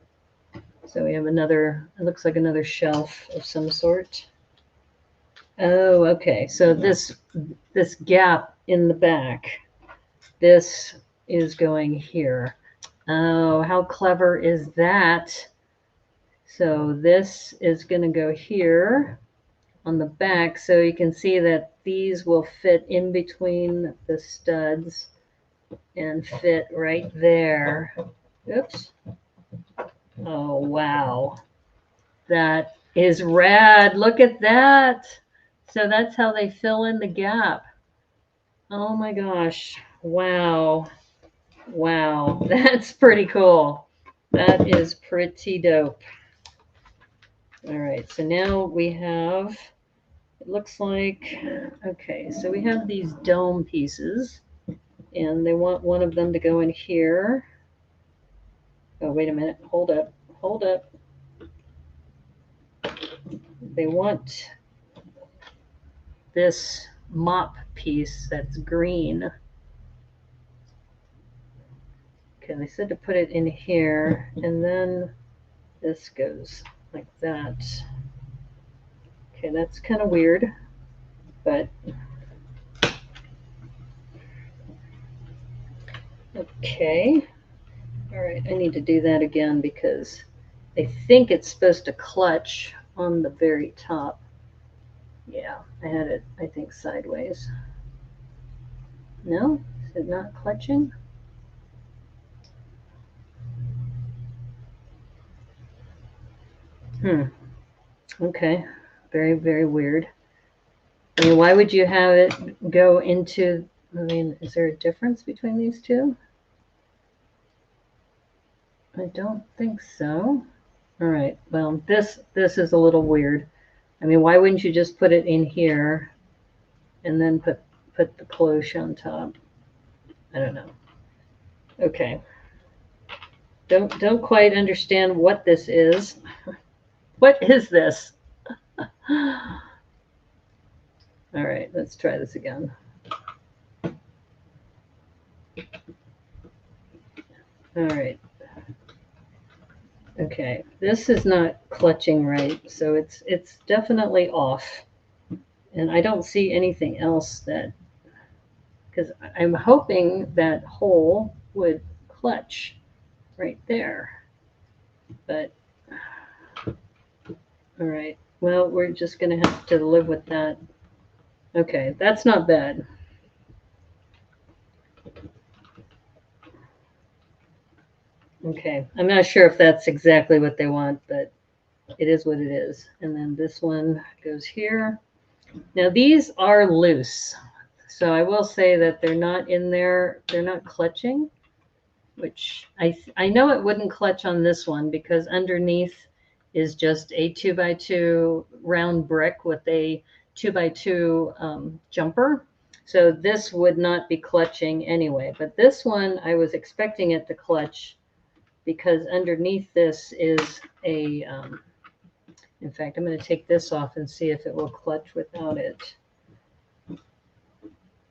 So we have another, it looks like another shelf of some sort. Oh, okay. So this gap in the back, this is going here. Oh, how clever is that? So this is going to go here on the back, so you can see that these will fit in between the studs and fit right there. Oops. Oh, wow. That is rad. Look at that. So that's how they fill in the gap. Oh my gosh. Wow. Wow. That's pretty cool. That is pretty dope. All right. So now we have, it looks like, okay, so we have these dome pieces and they want one of them to go in here. Oh, wait a minute. Hold up. Hold up. They want this mop piece that's green. Okay, they said to put it in here, and then this goes like that. Okay, that's kind of weird, but okay. All right, I need to do that again because I think it's supposed to clutch on the very top. Yeah, I had it, I think, sideways. No? Is it not clutching? Okay. Very, very weird. I mean, why would you have it go into, I mean, is there a difference between these two? I don't think so. All right. Well, this is a little weird. I mean, why wouldn't you just put it in here and then put the cloche on top? I don't know. Okay. Don't quite understand what this is. What is this? All right, let's try this again. All right. Okay, this is not clutching right, so it's definitely off. And I don't see anything else that, because I'm hoping that hole would clutch right there. But, all right, well, we're just going to have to live with that. Okay, that's not bad. Okay, I'm not sure if that's exactly what they want, but it is what it is. And then this one goes here. Now these are loose. So I will say that they're not in there, they're not clutching, which I know it wouldn't clutch on this one because underneath is just a 2x2 round brick with a 2x2 jumper. So this would not be clutching anyway, but this one I was expecting it to clutch because underneath this is a, in fact, I'm going to take this off and see if it will clutch without it.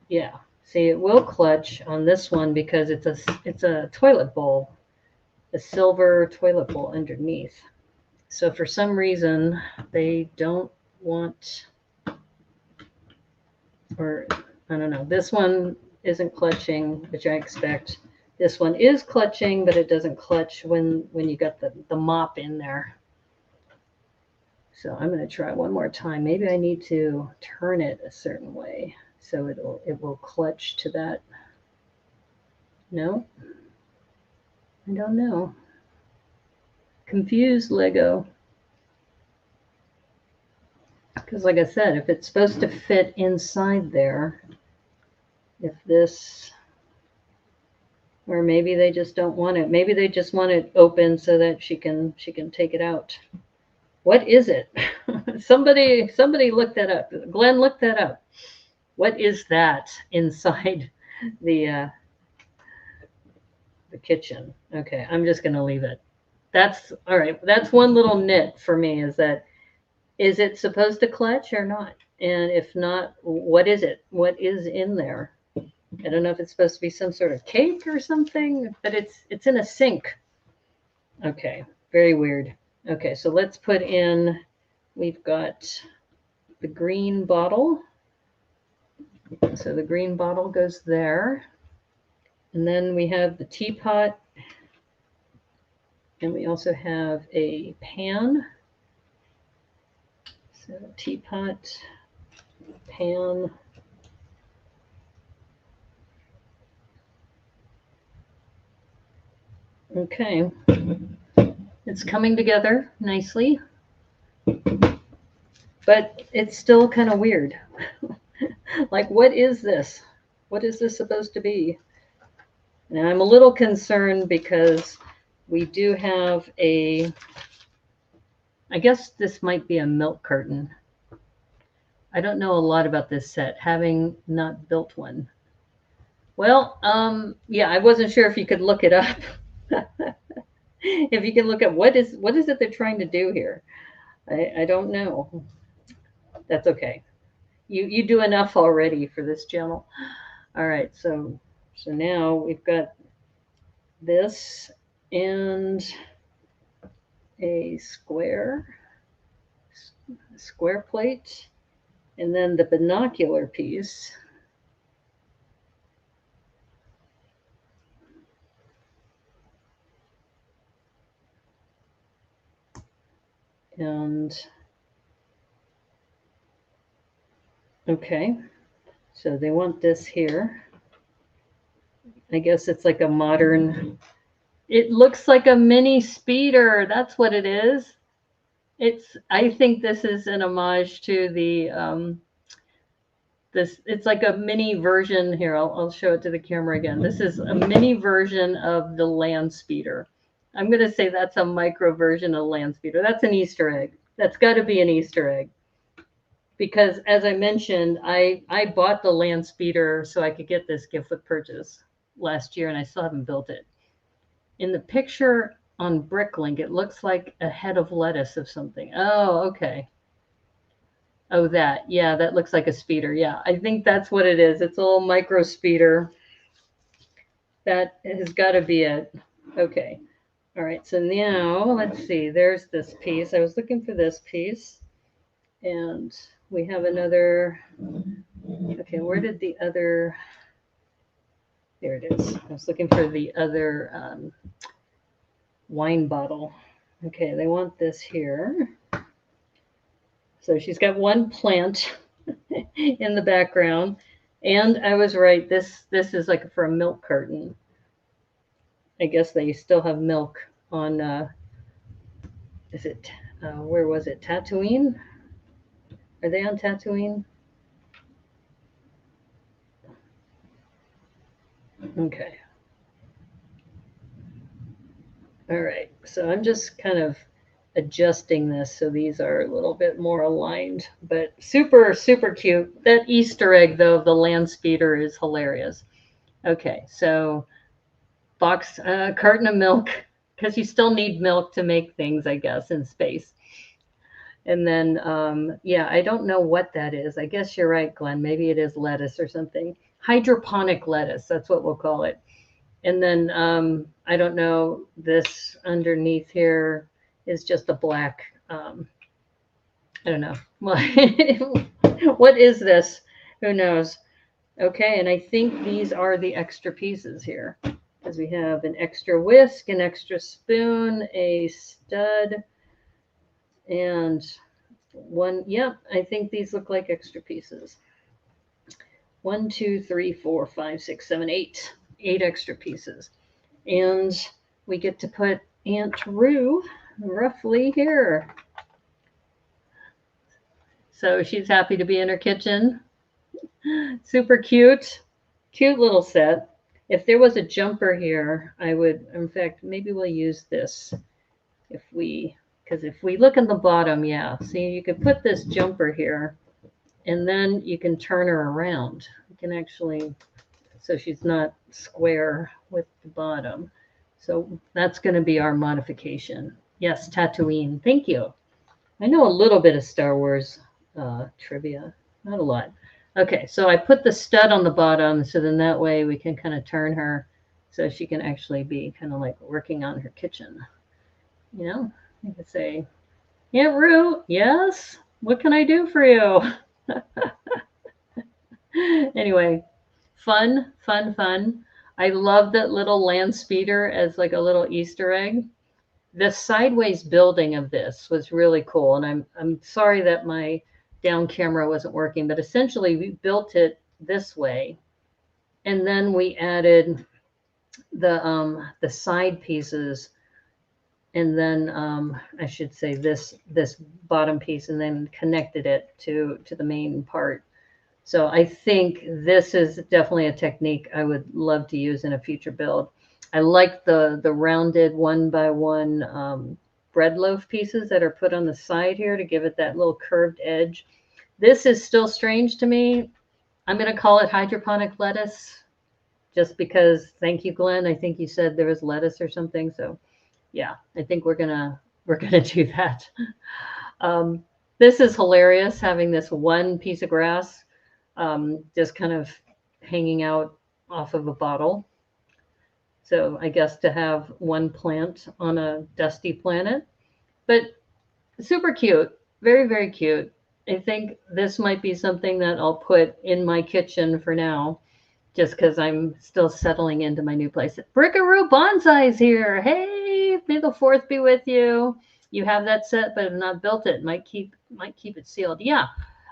Yeah, see, it will clutch on this one because it's a toilet bowl, a silver toilet bowl underneath. So for some reason, they don't want, or I don't know, this one isn't clutching, which I expect. This one is clutching, but it doesn't clutch when you got the mop in there. So I'm going to try one more time. Maybe I need to turn it a certain way so it will clutch to that. No, I don't know. Confused Lego. Because like I said, if it's supposed to fit inside there, if this, or maybe they just don't want it. Maybe they just want it open so that she can take it out. What is it? Somebody look that up. Glenn, look that up. What is that inside the kitchen? Okay, I'm just going to leave it. That's all right. That's one little nit for me, is that, is it supposed to clutch or not? And if not, what is it? What is in there? I don't know if it's supposed to be some sort of cake or something, but it's in a sink. Okay, very weird. Okay, so let's put in, we've got the green bottle. So the green bottle goes there. And then we have the teapot. And we also have a pan. So teapot, pan. Okay. It's coming together nicely. But it's still kind of weird. Like, what is this? What is this supposed to be? And I'm a little concerned because we do have a, I guess this might be a milk carton. I don't know a lot about this set, having not built one. Well, yeah, I wasn't sure if you could look it up. If you can look at what is it they're trying to do here. I don't know. That's okay. You do enough already for this channel. All right, so now we've got this and a square plate, and then the binocular piece. And okay, so they want this here. I guess it's like a modern, it looks like a mini speeder. That's what it is. I think this is an homage to the, it's like a mini version here. I'll show it to the camera again. This is a mini version of the land speeder. I'm going to say that's a micro version of land speeder. That's an Easter egg. That's got to be an Easter egg. Because as I mentioned, I bought the land speeder so I could get this gift with purchase last year, and I still haven't built it. In the picture on Bricklink, it looks like a head of lettuce of something. Oh, okay. Oh, that. Yeah, that looks like a speeder. Yeah, I think that's what it is. It's a little micro speeder. That has got to be it. Okay. All right, so now let's see. There's this piece. I was looking for this piece. And we have another. Okay, where did the other? There it is. I was looking for the other wine bottle. Okay, they want this here. So she's got one plant in the background. And I was right. This is like for a milk carton. I guess they still have milk on, is it, where was it? Tatooine? Are they on Tatooine? Okay. All right. So I'm just kind of adjusting this so these are a little bit more aligned, but super, super cute. That Easter egg, though, of the land speeder is hilarious. Okay. So carton of milk because you still need milk to make things, I guess, in space. And then, yeah, I don't know what that is. I guess you're right, Glenn. Maybe it is lettuce or something. Hydroponic lettuce, that's what we'll call it. And then, I don't know, this underneath here is just a black, I don't know. What is this? Who knows? Okay, and I think these are the extra pieces here. Because we have an extra whisk, an extra spoon, a stud, and one. Yep, I think these look like extra pieces. 1, 2, 3, 4, 5, 6, 7, 8. 8 extra pieces. And we get to put Aunt Rue roughly here. So she's happy to be in her kitchen. Super cute. Cute little set. If there was a jumper here, I would, in fact, maybe we'll use this. Because if we look in the bottom, yeah, see, you could put this jumper here, and then you can turn her around. You can actually, so she's not square with the bottom. So that's going to be our modification. Yes, Tatooine. Thank you. I know a little bit of Star Wars trivia, not a lot. Okay, so I put the stud on the bottom, so then that way we can kind of turn her so she can actually be kind of like working on her kitchen. You know, you could say, Aunt Rue, yes, what can I do for you? Anyway, fun, fun, fun. I love that little land speeder as like a little Easter egg. The sideways building of this was really cool, and I'm sorry that my down camera wasn't working, but essentially we built it this way, and then we added the side pieces, and then I should say this bottom piece, and then connected it to the main part. So I think this is definitely a technique I would love to use in a future build. I like the rounded 1x1 bread loaf pieces that are put on the side here to give it that little curved edge. This is still strange to me. I'm going to call it hydroponic lettuce just because, thank you, Glenn. I think you said there was lettuce or something. So yeah, I think we're gonna do that. This is hilarious, having this one piece of grass just kind of hanging out off of a bottle. So I guess to have one plant on a dusty planet, but super cute, very, very cute. I think this might be something that I'll put in my kitchen for now, just because I'm still settling into my new place. Brickaroo Bonsai's here. Hey, may the 4th be with you. You have that set, but have not built it. Might keep it sealed. Yeah.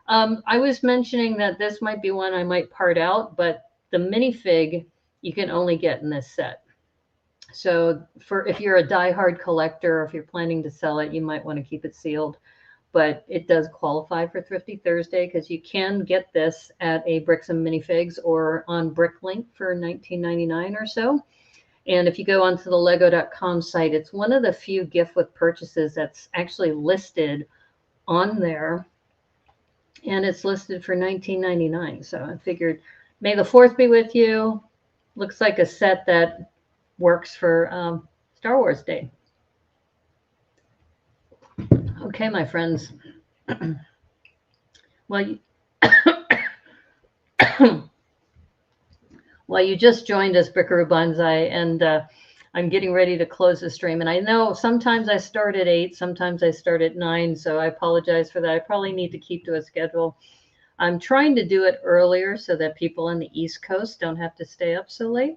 I was mentioning that this might be one I might part out, but the minifig you can only get in this set. So if you're a diehard collector, or if you're planning to sell it, you might want to keep it sealed. But it does qualify for Thrifty Thursday because you can get this at a Bricks and Minifigs or on Bricklink for $19.99 or so. And if you go onto the lego.com site, it's one of the few gift with purchases that's actually listed on there. And it's listed for $19.99. So I figured, may the 4th be with you. Looks like a set that works for Star Wars Day. Okay, my friends. Well, well, you just joined us, Brickaroo Bonsai, and I'm getting ready to close the stream. And I know sometimes I start at 8, sometimes I start at 9, so I apologize for that. I probably need to keep to a schedule. I'm trying to do it earlier so that people on the East Coast don't have to stay up so late.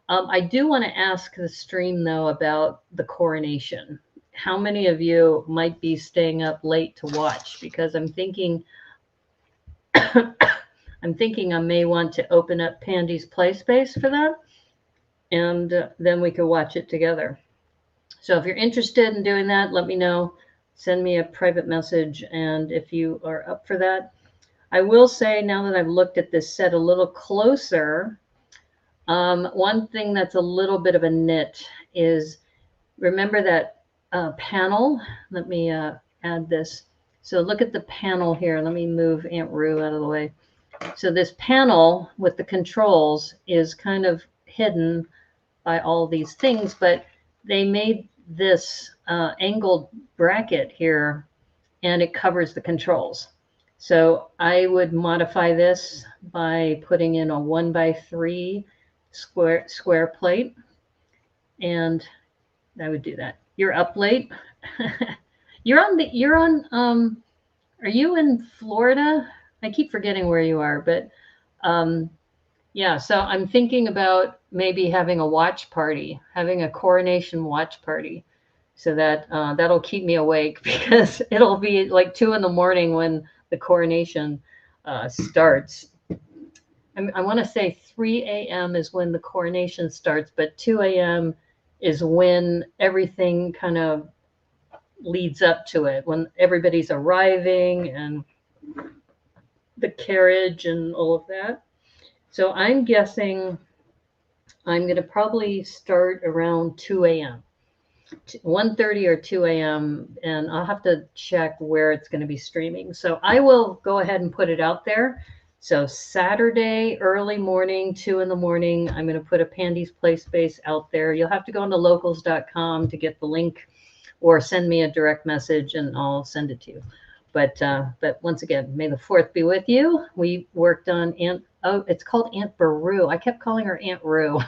I do want to ask the stream, though, about the coronation. How many of you might be staying up late to watch? Because I'm thinking I may want to open up Pandy's Play Space for that, and then we could watch it together. So if you're interested in doing that, let me know. Send me a private message, and if you are up for that. I will say, now that I've looked at this set a little closer, one thing that's a little bit of a nit is, remember that panel? Let me add this. So look at the panel here. Let me move Aunt Rue out of the way. So this panel with the controls is kind of hidden by all these things, but they made this angled bracket here, and it covers the controls. So I would modify this by putting in a 1x3 square plate, and I would do that. You're up late. You're on are you in Florida? I keep forgetting where you are, but um yeah, so I'm thinking about maybe having a watch party, having a coronation watch party, so that that'll keep me awake because it'll be like 2 in the morning when the coronation starts. I want to say 3 a.m. is when the coronation starts, but 2 a.m. is when everything kind of leads up to it, when everybody's arriving and the carriage and all of that. So I'm guessing I'm going to probably start around 2 a.m. 1:30 or 2 a.m. and I'll have to check where it's going to be streaming. So I will go ahead and put it out there. So Saturday, early morning, 2 in the morning, I'm going to put a Pandy's Play Space out there. You'll have to go on to locals.com to get the link or send me a direct message and I'll send it to you. But once again, may the 4th be with you. We worked on it's called Aunt Rue. I kept calling her Aunt Rue.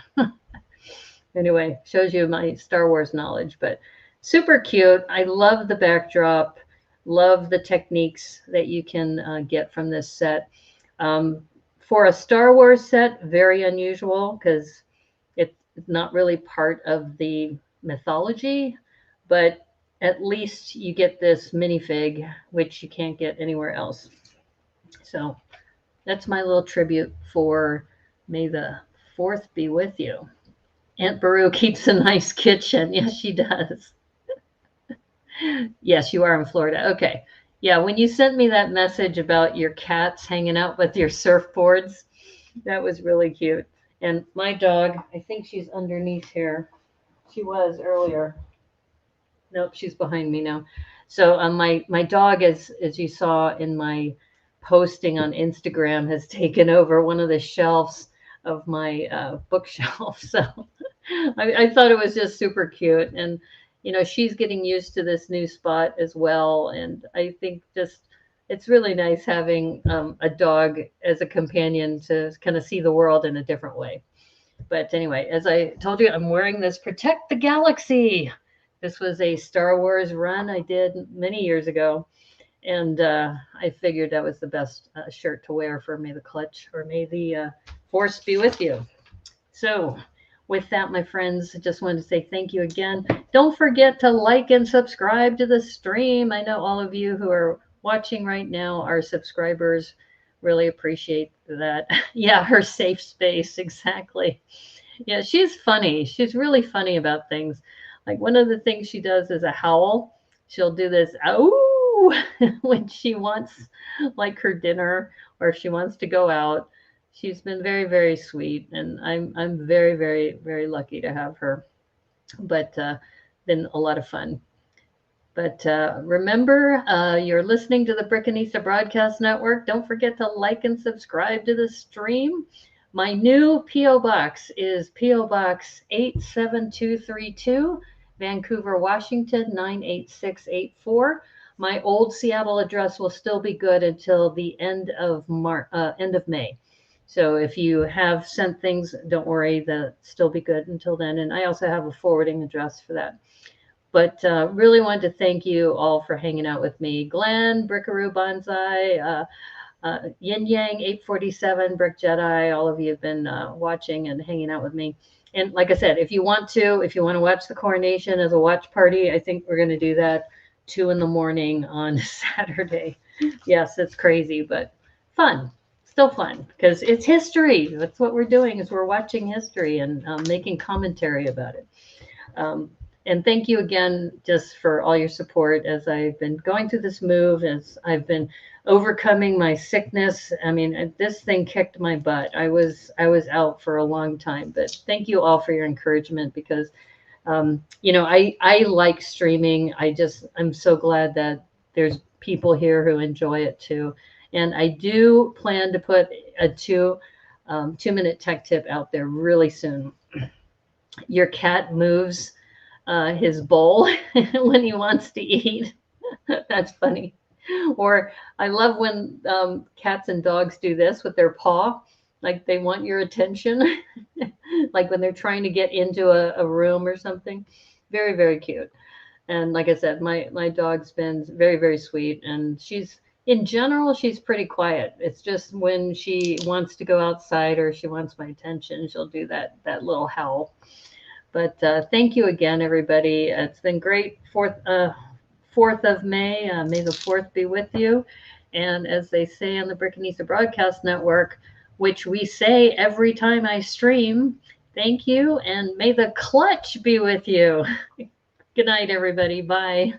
Anyway, shows you my Star Wars knowledge, but super cute. I love the backdrop, love the techniques that you can get from this set. For a Star Wars set, very unusual because it's not really part of the mythology, but at least you get this minifig, which you can't get anywhere else. So that's my little tribute for May the 4th be with you. Aunt Baru keeps a nice kitchen. Yes, she does. Yes, you are in Florida. Okay. Yeah, when you sent me that message about your cats hanging out with your surfboards, that was really cute. And my dog, I think she's underneath here. She was earlier. Nope, she's behind me now. So my dog, as you saw in my posting on Instagram, has taken over one of the shelves of my bookshelf. So I thought it was just super cute. And, she's getting used to this new spot as well. And I think just it's really nice having a dog as a companion to kind of see the world in a different way. But anyway, as I told you, I'm wearing this Protect the Galaxy. This was a Star Wars run I did many years ago. And I figured that was the best shirt to wear for May the Clutch or May the Force be with you. So with that, my friends, I just wanted to say thank you again. Don't forget to like and subscribe to the stream. I know all of you who are watching right now are subscribers. Really appreciate that. Yeah, her safe space. Exactly. Yeah, she's funny. She's really funny about things. Like one of the things she does is a howl. She'll do this, oh, when she wants like her dinner or if she wants to go out. She's been very, very sweet, and I'm very, very, very lucky to have her. But been a lot of fun. But remember, you're listening to the Brickanista Broadcast Network. Don't forget to like and subscribe to the stream. My new P.O. Box is P.O. Box 87232, Vancouver, Washington, 98684. My old Seattle address will still be good until the end of May. So if you have sent things, don't worry, they'll still be good until then. And I also have a forwarding address for that. But really wanted to thank you all for hanging out with me. Glenn, Brickaroo Bonsai, Yin Yang 847, Brick Jedi, all of you have been watching and hanging out with me. And like I said, if you want to watch the coronation as a watch party, I think we're going to do that 2 in the morning on Saturday. Yes, it's crazy, but fun. Still fun because it's history. That's what we're doing is we're watching history and making commentary about it. And thank you again just for all your support as I've been going through this move, as I've been overcoming my sickness. I mean, this thing kicked my butt. I was out for a long time, but thank you all for your encouragement because, I like streaming. I'm so glad that there's people here who enjoy it too. And I do plan to put a 2-minute tech tip out there really soon. Your cat moves his bowl when he wants to eat. That's funny. Or I love when cats and dogs do this with their paw, like they want your attention, like when they're trying to get into a room or something. Very, very cute. And like I said, my dog's been very, very sweet, and she's in general she's pretty quiet. It's just when she wants to go outside or she wants my attention, she'll do that little howl. But thank you again, everybody. It's been great. Fourth of May. May the fourth be with you. And as they say on the Brickanisa Broadcast Network, which we say every time I stream, thank you, and may the clutch be with you. Good night, everybody. Bye.